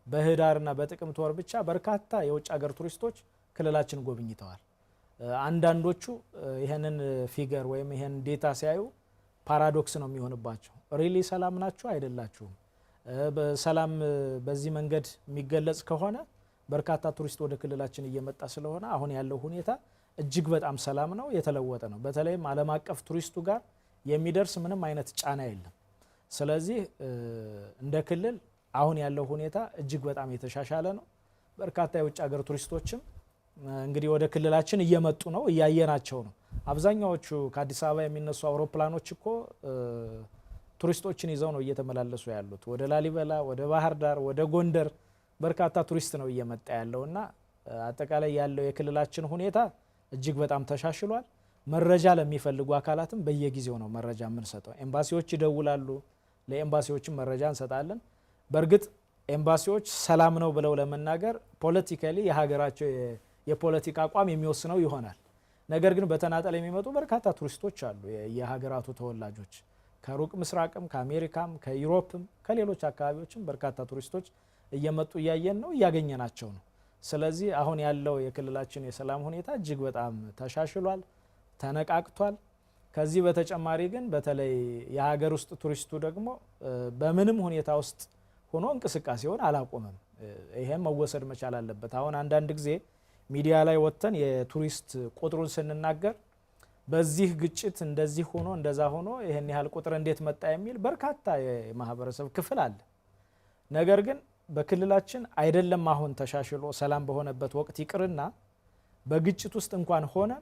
በህዳርና በጥቅምት ወር ብቻ በርካታ የውጭ ሀገር ቱሪስቶች ክልላችን ጎብኝተዋል። አንዳንዶቹ ይህንን ፊገር ወይም ይህን ዴታ ሲያዩ ፓራዶክስ ነው የሚሆንባቸው። ሪሊ ሰላም ናችሁ አይደላችሁም? በሰላም በዚህ መንገድ የሚገለጽ ከሆነ በርካታ ቱሪስት ወደ ክልላችን እየመጣ ስለሆነ አሁን ያለው ሁኔታ እጅግ በጣም ሰላም ነው፣ የተለወጠ ነው። በተለይም ዓለም አቀፍ ቱሪስቱ ጋር የሚደርስ ምንም አይነት ጫና የለም። ስለዚህ እንደ ክልል አሁን ያለው ሁኔታ እጅግ በጣም የተሻሻለ ነው። በርካታ የውጭ ሀገር ቱሪስቶችም እንግዲህ ወደ ክልላችን እየመጡ ነው፣ እያየናቸው ነው። አብዛኛዎቹ ከአዲስ አበባ የሚነሱ አውሮፕላኖች እኮ ቱሪስቶችን ይዘው ነው እየተመላለሱ ያሉት። ወደ ላሊበላ፣ ወደ ባህር ዳር፣ ወደ ጎንደር በርካታ ቱሪስት ነው እየመጣ ያለውና አጠቃላይ ያለው የክልላችን ሁኔታ እጅግ በጣም ተሻሽሏል። መረጃ ለሚፈልጉ አካላትም በየጊዜው ነው መረጃ የምንሰጠው። ኤምባሲዎች ይደውላሉ፣ ለኤምባሲዎችም መረጃ እንሰጣለን። በእርግጥ ኤምባሲዎች ሰላም ነው ብለው ለመናገር ፖለቲካሊ የሀገራቸው የፖለቲካ አቋም የሚወስነው ይሆናል። ነገር ግን በተናጠል የሚመጡ በርካታ ቱሪስቶች አሉ፣ የሀገራቱ ተወላጆች ከሩቅ ምስራቅም ከአሜሪካም ከዩሮፕም ከሌሎች አካባቢዎችም በርካታ ቱሪስቶች እየመጡ እያየን ነው፣ እያገኘናቸው ነው። ስለዚህ አሁን ያለው የክልላችን የሰላም ሁኔታ እጅግ በጣም ተሻሽሏል፣ ተነቃቅቷል። ከዚህ በተጨማሪ ግን በተለይ የሀገር ውስጥ ቱሪስቱ ደግሞ በምንም ሁኔታ ውስጥ ሆኖ እንቅስቃሴውን አላቆመም። ይሄም መወሰድ መቻል አለበት። አሁን አንዳንድ ጊዜ ሚዲያ ላይ ወጥተን የቱሪስት ቁጥሩን ስንናገር በዚህ ግጭት እንደዚህ ሆኖ እንደዛ ሆኖ ይሄን ያህል ቁጥር እንዴት መጣ የሚል በርካታ የማህበረሰብ ክፍል አለ። ነገር ግን በክልላችን አይደለም አሁን ተሻሽሎ ሰላም በሆነበት ወቅት ይቅርና በግጭት ውስጥ እንኳን ሆነ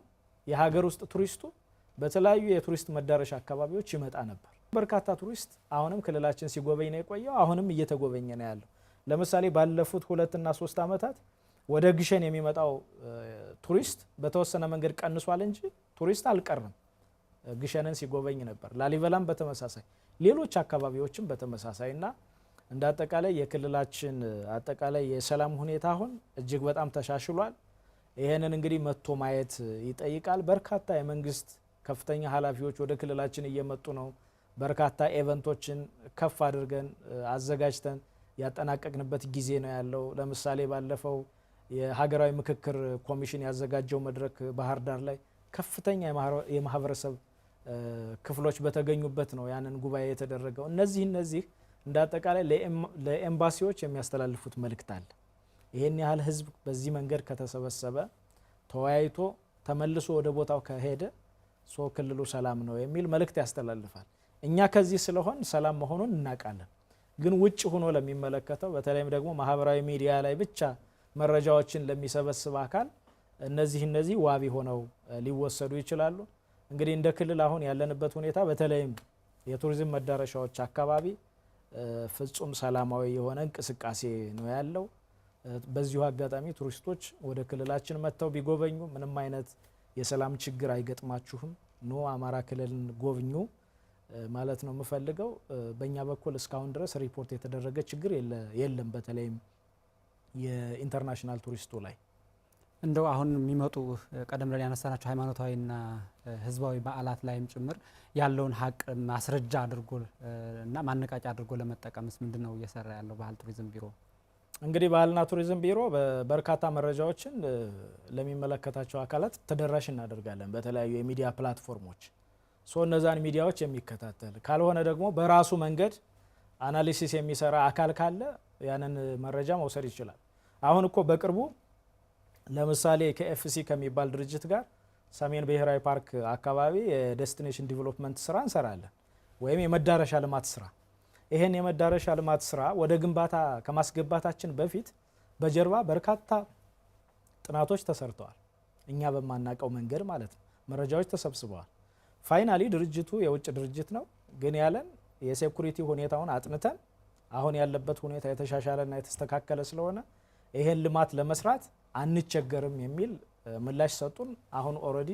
የሀገር ውስጥ ቱሪስቱ በተለያዩ የቱሪስት መዳረሻ አካባቢዎች ይመጣ ነበር። በርካታ ቱሪስት አሁንም ክልላችን ሲጎበኝ ነው የቆየው፣ አሁንም እየተጎበኘ ነው ያለው። ለምሳሌ ባለፉት 2 እና 3 ዓመታት ወደ ግሸን የሚመጣው ቱሪስት በተወሰነ መንገድ ቀንሷል እንጂ ቱሪስት አልቀርም። ግሸንን ሲጎበኝ ነበር። ላሊበላም በተመሳሳይ ሌሎች አካባቢዎችም በተመሳሳይ እና እንደ አጠቃላይ የክልላችን አጠቃላይ የሰላም ሁኔታ አሁን እጅግ በጣም ተሻሽሏል። ይሄንን እንግዲህ መጥቶ ማየት ይጠይቃል። በርካታ የመንግስት ከፍተኛ ኃላፊዎች ወደ ክልላችን እየመጡ ነው። በርካታ ኢቨንቶችን ከፍ አድርገን አዘጋጅተን ያጠናቀቅንበት ጊዜ ነው ያለው። ለምሳሌ ባለፈው የሀገራዊ ምክክር ኮሚሽን ያዘጋጀው መድረክ ባህር ዳር ላይ ከፍተኛ የማህበረሰብ ክፍሎች በተገኙበት ነው ያንን ጉባኤ የተደረገው። እነዚህ እንደ አጠቃላይ ለኤምባሲዎች የሚያስተላልፉት መልእክት አለ። ይሄን ያህል ህዝብ በዚህ መንገድ ከተሰበሰበ ተወያይቶ ተመልሶ ወደ ቦታው ከሄደ ክልሉ ሰላም ነው የሚል መልእክት ያስተላልፋል። እኛ ከዚህ ስለሆን ሰላም መሆኑን እናውቃለን። ግን ውጭ ሆኖ ለሚመለከተው በተለይም ደግሞ ማህበራዊ ሚዲያ ላይ ብቻ መረጃዎችን ለሚሰበስብ አካል እነዚህ ዋቢ ሆነው ሊወሰዱ ይችላሉ። እንግዲህ እንደ ክልል አሁን ያለንበት ሁኔታ በተለይም የቱሪዝም መዳረሻዎች አካባቢ ፍጹም ሰላማዊ የሆነ እንቅስቃሴ ነው ያለው። በዚሁ አጋጣሚ ቱሪስቶች ወደ ክልላችን መጥተው ቢጎበኙ ምንም አይነት የሰላም ችግር አይገጥማችሁም፣ ኖ አማራ ክልልን ጎብኙ ማለት ነው የምፈልገው። በእኛ በኩል እስካሁን ድረስ ሪፖርት የተደረገ ችግር የለም። በተለይም የኢንተርናሽናል ቱሪስቱ ላይ እንደው አሁን የሚመጡ ቀደም ብለን ያነሳናቸው ሃይማኖታዊና ህዝባዊ በዓላት ላይም ጭምር ያለውን ሀቅ ማስረጃ አድርጎ እና ማነቃቂያ አድርጎ ለመጠቀምስ ምንድነው እየሰራ ያለው ባህል ቱሪዝም ቢሮ? እንግዲህ ባህልና ቱሪዝም ቢሮ በርካታ መረጃዎችን ለሚመለከታቸው አካላት ተደራሽ እናደርጋለን በተለያዩ የሚዲያ ፕላትፎርሞች። እነዛን ሚዲያዎች የሚከታተል ካልሆነ ደግሞ በራሱ መንገድ አናሊሲስ የሚሰራ አካል ካለ ያንን መረጃ መውሰድ ይችላል። አሁን እኮ በቅርቡ ለምሳሌ ከኤፍሲ ከሚባል ድርጅት ጋር ሰሜን ብሔራዊ ፓርክ አካባቢ የዴስቲኔሽን ዲቨሎፕመንት ስራ እንሰራለን፣ ወይም የመዳረሻ ልማት ስራ። ይሄን የመዳረሻ ልማት ስራ ወደ ግንባታ ከማስገባታችን በፊት በጀርባ በርካታ ጥናቶች ተሰርተዋል። እኛ በማናቀው መንገድ ማለት ነው። መረጃዎች ተሰብስበዋል። ፋይናሊ ድርጅቱ የውጭ ድርጅት ነው፣ ግን ያለን የሴኩሪቲ ሁኔታውን አጥንተን አሁን ያለበት ሁኔታ የተሻሻለና የተስተካከለ ስለሆነ ይሄን ልማት ለመስራት አንቸገርም የሚል ምላሽ ሰጡን። አሁን ኦልሬዲ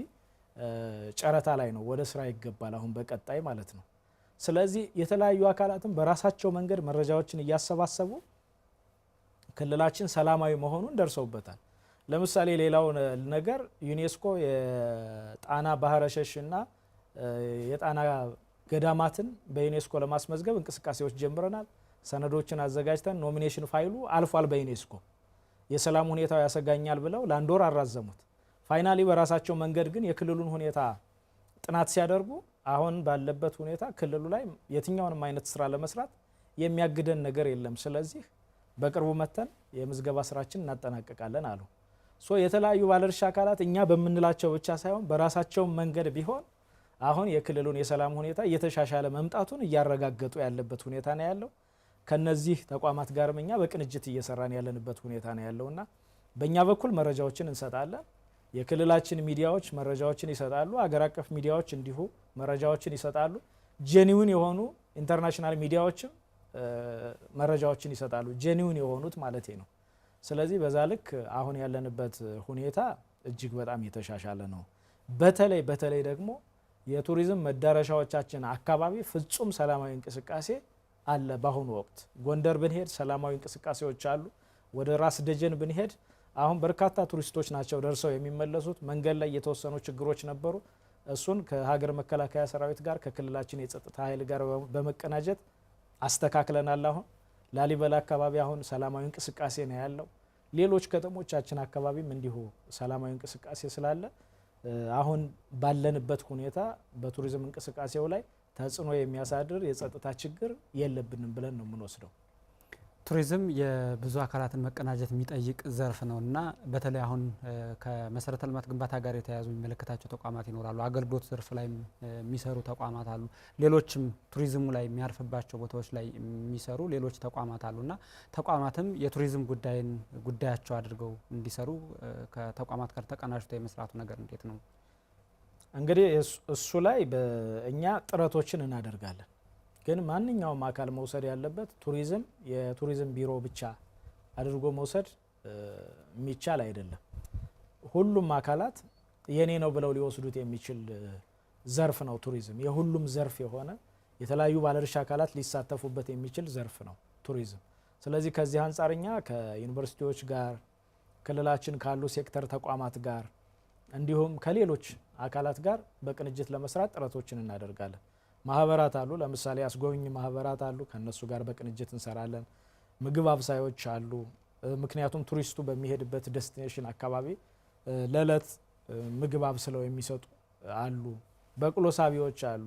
ጨረታ ላይ ነው፣ ወደ ስራ ይገባል አሁን በቀጣይ ማለት ነው። ስለዚህ የተለያዩ አካላትም በራሳቸው መንገድ መረጃዎችን እያሰባሰቡ ክልላችን ሰላማዊ መሆኑን ደርሰውበታል። ለምሳሌ ሌላው ነገር ዩኔስኮ የጣና ባህረ ሸሽና የጣና ገዳማትን በዩኔስኮ ለማስመዝገብ እንቅስቃሴዎች ጀምረናል። ሰነዶችን አዘጋጅተን ኖሚኔሽን ፋይሉ አልፏል በዩኔስኮ። የሰላም ሁኔታው ያሰጋኛል ብለው ለአንድ ወር አራዘሙት። ፋይናሊ በራሳቸው መንገድ ግን የክልሉን ሁኔታ ጥናት ሲያደርጉ አሁን ባለበት ሁኔታ ክልሉ ላይ የትኛውንም አይነት ስራ ለመስራት የሚያግደን ነገር የለም። ስለዚህ በቅርቡ መተን የምዝገባ ስራችን እናጠናቀቃለን አሉ። የተለያዩ ባለድርሻ አካላት እኛ በምንላቸው ብቻ ሳይሆን በራሳቸው መንገድ ቢሆን አሁን የክልሉን የሰላም ሁኔታ እየተሻሻለ መምጣቱን እያረጋገጡ ያለበት ሁኔታ ነው ያለው። ከነዚህ ተቋማት ጋርም እኛ በቅንጅት እየሰራን ያለንበት ሁኔታ ነው ያለውና በእኛ በኩል መረጃዎችን እንሰጣለን። የክልላችን ሚዲያዎች መረጃዎችን ይሰጣሉ። አገር አቀፍ ሚዲያዎች እንዲሁ መረጃዎችን ይሰጣሉ። ጄኒውን የሆኑ ኢንተርናሽናል ሚዲያዎችም መረጃዎችን ይሰጣሉ፣ ጄኒውን የሆኑት ማለት ነው። ስለዚህ በዛ ልክ አሁን ያለንበት ሁኔታ እጅግ በጣም የተሻሻለ ነው። በተለይ ደግሞ የቱሪዝም መዳረሻዎቻችን አካባቢ ፍጹም ሰላማዊ እንቅስቃሴ አለ። በአሁኑ ወቅት ጎንደር ብንሄድ ሰላማዊ እንቅስቃሴዎች አሉ። ወደ ራስ ደጀን ብንሄድ አሁን በርካታ ቱሪስቶች ናቸው ደርሰው የሚመለሱት። መንገድ ላይ የተወሰኑ ችግሮች ነበሩ። እሱን ከሀገር መከላከያ ሰራዊት ጋር ከክልላችን የጸጥታ ኃይል ጋር በመቀናጀት አስተካክለናል። አሁን ላሊበላ አካባቢ አሁን ሰላማዊ እንቅስቃሴ ነው ያለው። ሌሎች ከተሞቻችን አካባቢም እንዲሁ ሰላማዊ እንቅስቃሴ ስላለ አሁን ባለንበት ሁኔታ በቱሪዝም እንቅስቃሴው ላይ ተጽዕኖ የሚያሳድር የጸጥታ ችግር የለብንም ብለን ነው የምንወስደው። ቱሪዝም የብዙ አካላትን መቀናጀት የሚጠይቅ ዘርፍ ነው እና በተለይ አሁን ከመሰረተ ልማት ግንባታ ጋር የተያያዙ የሚመለከታቸው ተቋማት ይኖራሉ። አገልግሎት ዘርፍ ላይ የሚሰሩ ተቋማት አሉ። ሌሎችም ቱሪዝሙ ላይ የሚያርፍባቸው ቦታዎች ላይ የሚሰሩ ሌሎች ተቋማት አሉ እና ተቋማትም የቱሪዝም ጉዳያቸው አድርገው እንዲሰሩ ከተቋማት ጋር ተቀናጅቶ የመስራቱ ነገር እንዴት ነው? እንግዲህ እሱ ላይ እኛ ጥረቶችን እናደርጋለን። ግን ማንኛውም አካል መውሰድ ያለበት ቱሪዝም የቱሪዝም ቢሮ ብቻ አድርጎ መውሰድ የሚቻል አይደለም። ሁሉም አካላት የኔ ነው ብለው ሊወስዱት የሚችል ዘርፍ ነው ቱሪዝም። የሁሉም ዘርፍ የሆነ የተለያዩ ባለድርሻ አካላት ሊሳተፉበት የሚችል ዘርፍ ነው ቱሪዝም። ስለዚህ ከዚህ አንጻር እኛ ከዩኒቨርሲቲዎች ጋር ክልላችን ካሉ ሴክተር ተቋማት ጋር እንዲሁም ከሌሎች አካላት ጋር በቅንጅት ለመስራት ጥረቶችን እናደርጋለን። ማህበራት አሉ፣ ለምሳሌ አስጎብኝ ማህበራት አሉ፣ ከነሱ ጋር በቅንጅት እንሰራለን። ምግብ አብሳዮች አሉ፣ ምክንያቱም ቱሪስቱ በሚሄድበት ዴስቲኔሽን አካባቢ ለዕለት ምግብ አብስለው የሚሰጡ አሉ። በቅሎ ሳቢዎች አሉ፣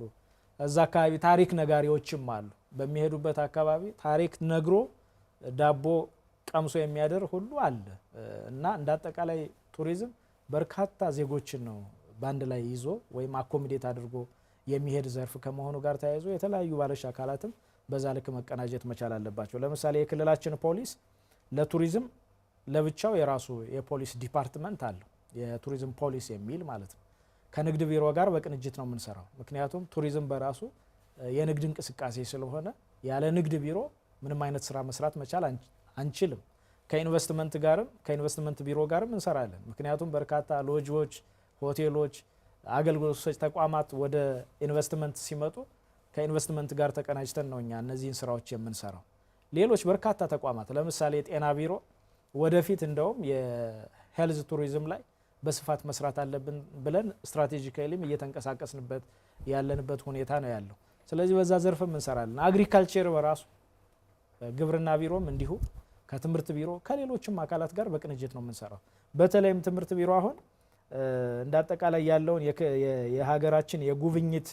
እዛ አካባቢ ታሪክ ነጋሪዎችም አሉ። በሚሄዱበት አካባቢ ታሪክ ነግሮ ዳቦ ቀምሶ የሚያደር ሁሉ አለ እና እንዳጠቃላይ ቱሪዝም በርካታ ዜጎችን ነው በአንድ ላይ ይዞ ወይም አኮሚዴት አድርጎ የሚሄድ ዘርፍ ከመሆኑ ጋር ተያይዞ የተለያዩ ባለድርሻ አካላትም በዛ ልክ መቀናጀት መቻል አለባቸው። ለምሳሌ የክልላችን ፖሊስ ለቱሪዝም ለብቻው የራሱ የፖሊስ ዲፓርትመንት አለው፣ የቱሪዝም ፖሊስ የሚል ማለት ነው። ከንግድ ቢሮ ጋር በቅንጅት ነው የምንሰራው። ምክንያቱም ቱሪዝም በራሱ የንግድ እንቅስቃሴ ስለሆነ ያለ ንግድ ቢሮ ምንም አይነት ስራ መስራት መቻል አንችልም። ከኢንቨስትመንት ቢሮ ጋርም እንሰራለን። ምክንያቱም በርካታ ሎጂዎች፣ ሆቴሎች፣ አገልግሎት ሰጪ ተቋማት ወደ ኢንቨስትመንት ሲመጡ ከኢንቨስትመንት ጋር ተቀናጅተን ነው እኛ እነዚህን ስራዎች የምንሰራው። ሌሎች በርካታ ተቋማት ለምሳሌ የጤና ቢሮ ወደፊት እንደውም የሄልዝ ቱሪዝም ላይ በስፋት መስራት አለብን ብለን ስትራቴጂካሊም እየተንቀሳቀስንበት ያለንበት ሁኔታ ነው ያለው። ስለዚህ በዛ ዘርፍም እንሰራለን። አግሪካልቸር በራሱ ግብርና ቢሮም እንዲሁ ከትምህርት ቢሮ ከሌሎችም አካላት ጋር በቅንጅት ነው የምንሰራው። በተለይም ትምህርት ቢሮ አሁን እንዳጠቃላይ ያለውን የሀገራችን የጉብኝት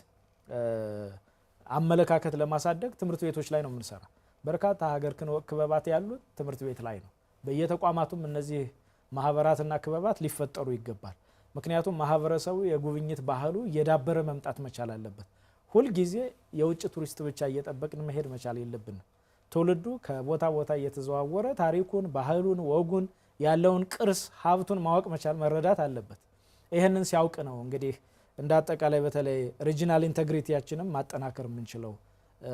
አመለካከት ለማሳደግ ትምህርት ቤቶች ላይ ነው የምንሰራ። በርካታ ሀገር ክበባት ያሉት ትምህርት ቤት ላይ ነው። በየተቋማቱም እነዚህ ማህበራትና ክበባት ሊፈጠሩ ይገባል። ምክንያቱም ማህበረሰቡ የጉብኝት ባህሉ እየዳበረ መምጣት መቻል አለበት። ሁልጊዜ የውጭ ቱሪስት ብቻ እየጠበቅን መሄድ መቻል የለብንም። ትውልዱ ከቦታ ቦታ እየተዘዋወረ ታሪኩን፣ ባህሉን፣ ወጉን፣ ያለውን ቅርስ ሀብቱን ማወቅ መቻል መረዳት አለበት። ይህንን ሲያውቅ ነው እንግዲህ እንደ አጠቃላይ በተለይ ሪጂናል ኢንቴግሪቲያችንም ማጠናከር የምንችለው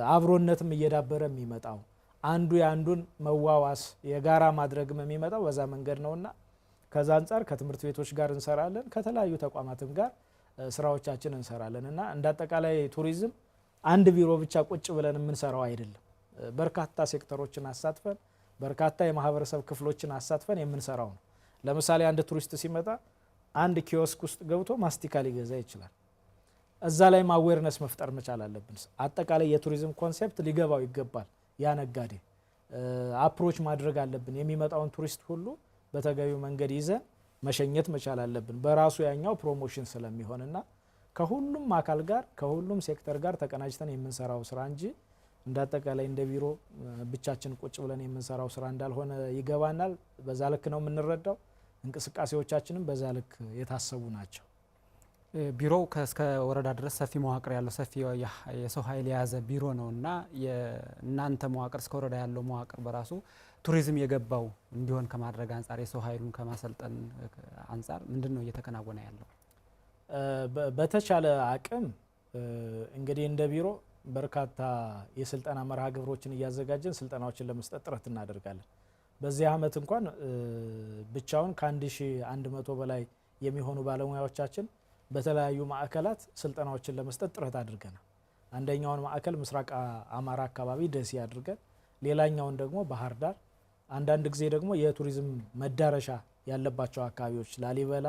አብሮነትም እየዳበረ የሚመጣው አንዱ የአንዱን መዋዋስ የጋራ ማድረግም የሚመጣው በዛ መንገድ ነውና ከዛ አንጻር ከትምህርት ቤቶች ጋር እንሰራለን፣ ከተለያዩ ተቋማትም ጋር ስራዎቻችን እንሰራለን እና እንደ አጠቃላይ ቱሪዝም አንድ ቢሮ ብቻ ቁጭ ብለን የምንሰራው አይደለም። በርካታ ሴክተሮችን አሳትፈን በርካታ የማህበረሰብ ክፍሎችን አሳትፈን የምንሰራው ነው። ለምሳሌ አንድ ቱሪስት ሲመጣ አንድ ኪዮስክ ውስጥ ገብቶ ማስቲካ ሊገዛ ይችላል። እዛ ላይ አዌርነስ መፍጠር መቻል አለብን። አጠቃላይ የቱሪዝም ኮንሴፕት ሊገባው ይገባል። ያ ነጋዴ አፕሮች ማድረግ አለብን። የሚመጣውን ቱሪስት ሁሉ በተገቢው መንገድ ይዘን መሸኘት መቻል አለብን። በራሱ ያኛው ፕሮሞሽን ስለሚሆንና ከሁሉም አካል ጋር ከሁሉም ሴክተር ጋር ተቀናጅተን የምንሰራው ስራ እንጂ እንዳጠቃላይ እንደ ቢሮ ብቻችን ቁጭ ብለን የምንሰራው ስራ እንዳልሆነ ይገባናል። በዛ ልክ ነው የምንረዳው። እንቅስቃሴዎቻችንም በዛ ልክ የታሰቡ ናቸው። ቢሮው እስከ ወረዳ ድረስ ሰፊ መዋቅር ያለው ሰፊ የሰው ኃይል የያዘ ቢሮ ነው እና የእናንተ መዋቅር እስከ ወረዳ ያለው መዋቅር በራሱ ቱሪዝም የገባው እንዲሆን ከማድረግ አንጻር የሰው ኃይሉን ከማሰልጠን አንጻር ምንድን ነው እየተከናወነ ያለው? በተቻለ አቅም እንግዲህ እንደ ቢሮ በርካታ የስልጠና መርሃ ግብሮችን እያዘጋጀን ስልጠናዎችን ለመስጠት ጥረት እናደርጋለን። በዚህ አመት እንኳን ብቻውን ከ1100 በላይ የሚሆኑ ባለሙያዎቻችን በተለያዩ ማዕከላት ስልጠናዎችን ለመስጠት ጥረት አድርገናል። አንደኛውን ማዕከል ምስራቅ አማራ አካባቢ ደሴ አድርገን፣ ሌላኛውን ደግሞ ባህር ዳር፣ አንዳንድ ጊዜ ደግሞ የቱሪዝም መዳረሻ ያለባቸው አካባቢዎች ላሊበላ፣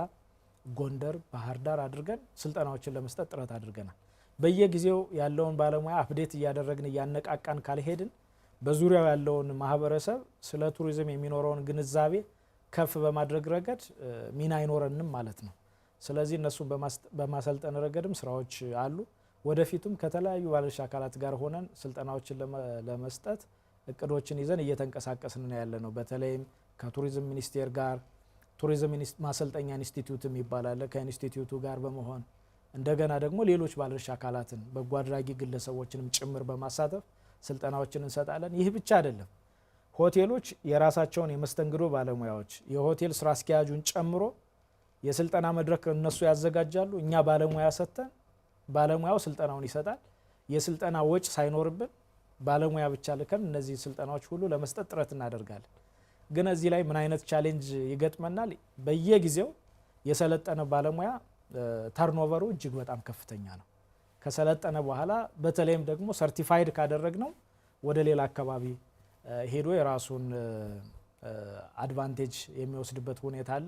ጎንደር፣ ባህር ዳር አድርገን ስልጠናዎችን ለመስጠት ጥረት አድርገናል። በየጊዜው ያለውን ባለሙያ አፕዴት እያደረግን እያነቃቃን ካልሄድን በዙሪያው ያለውን ማህበረሰብ ስለ ቱሪዝም የሚኖረውን ግንዛቤ ከፍ በማድረግ ረገድ ሚና አይኖረንም ማለት ነው። ስለዚህ እነሱን በማሰልጠን ረገድም ስራዎች አሉ። ወደፊቱም ከተለያዩ ባለድርሻ አካላት ጋር ሆነን ስልጠናዎችን ለመስጠት እቅዶችን ይዘን እየተንቀሳቀስን ነው ያለ ነው። በተለይም ከቱሪዝም ሚኒስቴር ጋር ቱሪዝም ማሰልጠኛ ኢንስቲትዩት ይባላል። ከኢንስቲትዩቱ ጋር በመሆን እንደገና ደግሞ ሌሎች ባለድርሻ አካላትን በጎ አድራጊ ግለሰቦችንም ጭምር በማሳተፍ ስልጠናዎችን እንሰጣለን። ይህ ብቻ አይደለም። ሆቴሎች የራሳቸውን የመስተንግዶ ባለሙያዎች የሆቴል ስራ አስኪያጁን ጨምሮ የስልጠና መድረክ እነሱ ያዘጋጃሉ። እኛ ባለሙያ ሰጥተን ባለሙያው ስልጠናውን ይሰጣል። የስልጠና ወጭ ሳይኖርብን ባለሙያ ብቻ ልከን እነዚህ ስልጠናዎች ሁሉ ለመስጠት ጥረት እናደርጋለን። ግን እዚህ ላይ ምን አይነት ቻሌንጅ ይገጥመናል? በየጊዜው የሰለጠነ ባለሙያ ተርኖቨሩ እጅግ በጣም ከፍተኛ ነው። ከሰለጠነ በኋላ በተለይም ደግሞ ሰርቲፋይድ ካደረግነው ወደ ሌላ አካባቢ ሄዶ የራሱን አድቫንቴጅ የሚወስድበት ሁኔታ አለ።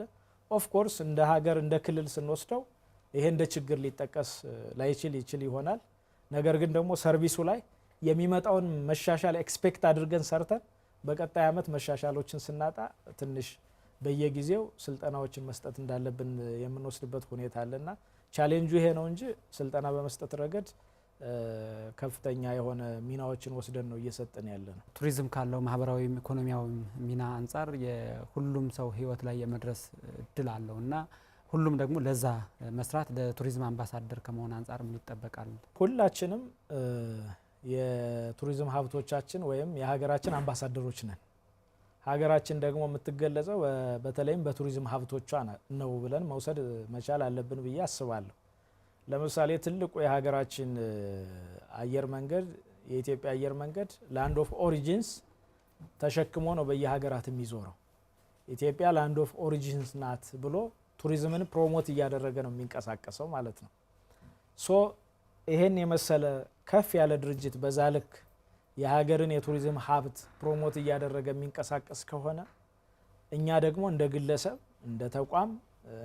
ኦፍ ኮርስ እንደ ሀገር እንደ ክልል ስንወስደው ይሄ እንደ ችግር ሊጠቀስ ይችል ይሆናል። ነገር ግን ደግሞ ሰርቪሱ ላይ የሚመጣውን መሻሻል ኤክስፔክት አድርገን ሰርተን በቀጣይ ዓመት መሻሻሎችን ስናጣ ትንሽ በየጊዜው ስልጠናዎችን መስጠት እንዳለብን የምንወስድበት ሁኔታ አለና ቻሌንጁ ይሄ ነው እንጂ ስልጠና በመስጠት ረገድ ከፍተኛ የሆነ ሚናዎችን ወስደን ነው እየሰጠን ያለ ነው። ቱሪዝም ካለው ማህበራዊ ኢኮኖሚያዊ ሚና አንጻር የሁሉም ሰው ህይወት ላይ የመድረስ እድል አለው እና ሁሉም ደግሞ ለዛ መስራት ለቱሪዝም አምባሳደር ከመሆን አንጻር ምን ይጠበቃል? ሁላችንም የቱሪዝም ሀብቶቻችን ወይም የሀገራችን አምባሳደሮች ነን። ሀገራችን ደግሞ የምትገለጸው በተለይም በቱሪዝም ሀብቶቿ ነው ብለን መውሰድ መቻል አለብን ብዬ አስባለሁ። ለምሳሌ ትልቁ የሀገራችን አየር መንገድ የኢትዮጵያ አየር መንገድ ላንድ ኦፍ ኦሪጂንስ ተሸክሞ ነው በየሀገራት የሚዞረው። ኢትዮጵያ ላንድ ኦፍ ኦሪጂንስ ናት ብሎ ቱሪዝምን ፕሮሞት እያደረገ ነው የሚንቀሳቀሰው ማለት ነው። ሶ ይሄን የመሰለ ከፍ ያለ ድርጅት በዛ ልክ የሀገርን የቱሪዝም ሀብት ፕሮሞት እያደረገ የሚንቀሳቀስ ከሆነ እኛ ደግሞ እንደ ግለሰብ እንደ ተቋም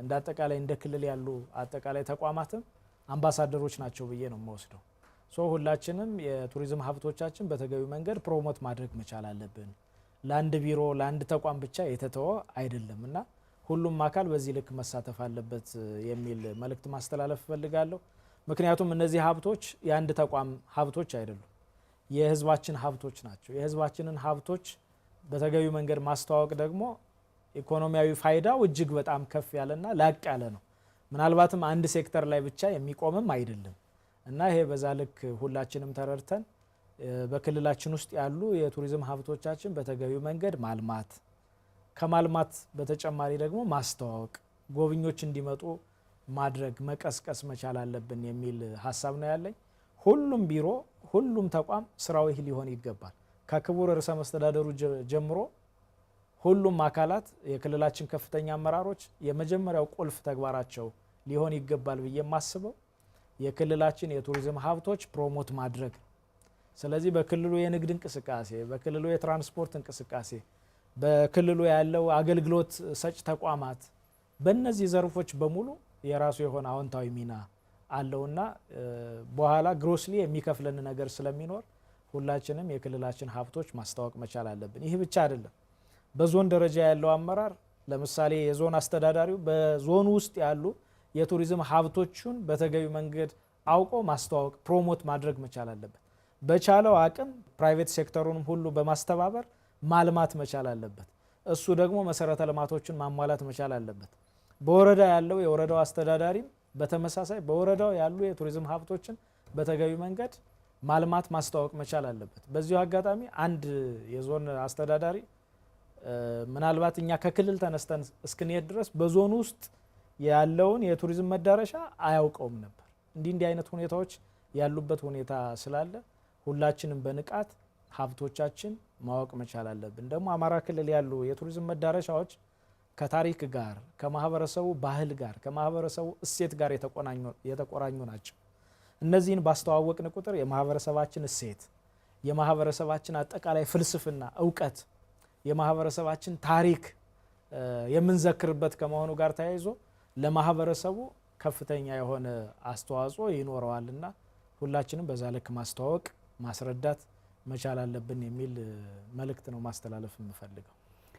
እንደ አጠቃላይ እንደ ክልል ያሉ አጠቃላይ ተቋማትም አምባሳደሮች ናቸው ብዬ ነው የምወስደው። ሶ ሁላችንም የቱሪዝም ሀብቶቻችን በተገቢ መንገድ ፕሮሞት ማድረግ መቻል አለብን። ለአንድ ቢሮ ለአንድ ተቋም ብቻ የተተወ አይደለም እና ሁሉም አካል በዚህ ልክ መሳተፍ አለበት የሚል መልእክት ማስተላለፍ እፈልጋለሁ። ምክንያቱም እነዚህ ሀብቶች የአንድ ተቋም ሀብቶች አይደሉም፣ የህዝባችን ሀብቶች ናቸው። የህዝባችንን ሀብቶች በተገቢ መንገድ ማስተዋወቅ ደግሞ ኢኮኖሚያዊ ፋይዳው እጅግ በጣም ከፍ ያለና ላቅ ያለ ነው። ምናልባትም አንድ ሴክተር ላይ ብቻ የሚቆምም አይደለም እና ይሄ በዛ ልክ ሁላችንም ተረድተን በክልላችን ውስጥ ያሉ የቱሪዝም ሀብቶቻችን በተገቢ መንገድ ማልማት፣ ከማልማት በተጨማሪ ደግሞ ማስተዋወቅ፣ ጎብኞች እንዲመጡ ማድረግ መቀስቀስ መቻል አለብን የሚል ሀሳብ ነው ያለኝ። ሁሉም ቢሮ ሁሉም ተቋም ስራው ይህ ሊሆን ይገባል። ከክቡር ርዕሰ መስተዳደሩ ጀምሮ ሁሉም አካላት የክልላችን ከፍተኛ አመራሮች የመጀመሪያው ቁልፍ ተግባራቸው ሊሆን ይገባል ብዬ የማስበው የክልላችን የቱሪዝም ሀብቶች ፕሮሞት ማድረግ። ስለዚህ በክልሉ የንግድ እንቅስቃሴ፣ በክልሉ የትራንስፖርት እንቅስቃሴ፣ በክልሉ ያለው አገልግሎት ሰጭ ተቋማት በእነዚህ ዘርፎች በሙሉ የራሱ የሆነ አዎንታዊ ሚና አለውና በኋላ ግሮስሊ የሚከፍለን ነገር ስለሚኖር ሁላችንም የክልላችን ሀብቶች ማስተዋወቅ መቻል አለብን። ይህ ብቻ አይደለም። በዞን ደረጃ ያለው አመራር ለምሳሌ የዞን አስተዳዳሪው በዞኑ ውስጥ ያሉ የቱሪዝም ሀብቶቹን በተገቢ መንገድ አውቆ ማስተዋወቅ ፕሮሞት ማድረግ መቻል አለበት። በቻለው አቅም ፕራይቬት ሴክተሩንም ሁሉ በማስተባበር ማልማት መቻል አለበት። እሱ ደግሞ መሰረተ ልማቶችን ማሟላት መቻል አለበት። በወረዳ ያለው የወረዳው አስተዳዳሪም በተመሳሳይ በወረዳው ያሉ የቱሪዝም ሀብቶችን በተገቢ መንገድ ማልማት ማስተዋወቅ መቻል አለበት። በዚሁ አጋጣሚ አንድ የዞን አስተዳዳሪ ምናልባት እኛ ከክልል ተነስተን እስክንሄድ ድረስ በዞኑ ውስጥ ያለውን የቱሪዝም መዳረሻ አያውቀውም ነበር። እንዲህ አይነት ሁኔታዎች ያሉበት ሁኔታ ስላለ ሁላችንም በንቃት ሀብቶቻችን ማወቅ መቻል አለብን። ደግሞ አማራ ክልል ያሉ የቱሪዝም መዳረሻዎች ከታሪክ ጋር ከማህበረሰቡ ባህል ጋር ከማህበረሰቡ እሴት ጋር የተቆራኙ ናቸው። እነዚህን ባስተዋወቅን ቁጥር የማህበረሰባችን እሴት፣ የማህበረሰባችን አጠቃላይ ፍልስፍና፣ እውቀት፣ የማህበረሰባችን ታሪክ የምንዘክርበት ከመሆኑ ጋር ተያይዞ ለማህበረሰቡ ከፍተኛ የሆነ አስተዋጽኦ ይኖረዋልና ሁላችንም በዛ ልክ ማስተዋወቅ ማስረዳት መቻል አለብን የሚል መልእክት ነው ማስተላለፍ የምፈልገው።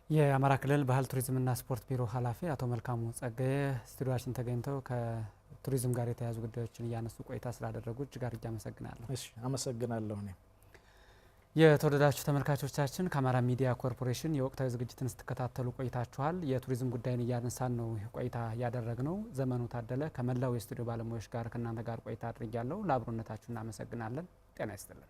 የአማራ ክልል ባህል ቱሪዝምና ስፖርት ቢሮ ኃላፊ አቶ መልካሙ ጸጋዬ ስቱዲዮአችን ተገኝተው ከቱሪዝም ጋር የተያያዙ ጉዳዮችን እያነሱ ቆይታ ስላደረጉ እጅግ አድርጌ አመሰግናለሁ። እሺ፣ አመሰግናለሁ። እኔ የተወደዳችሁ ተመልካቾቻችን ከአማራ ሚዲያ ኮርፖሬሽን የወቅታዊ ዝግጅትን ስትከታተሉ ቆይታችኋል። የቱሪዝም ጉዳይን እያነሳን ነው ቆይታ ያደረግነው። ዘመኑ ታደለ ከመላው የስቱዲዮ ባለሙያዎች ጋር ከእናንተ ጋር ቆይታ አድርጊያለሁ። ለአብሮነታችሁ እናመሰግናለን። ጤና ይስጥልን።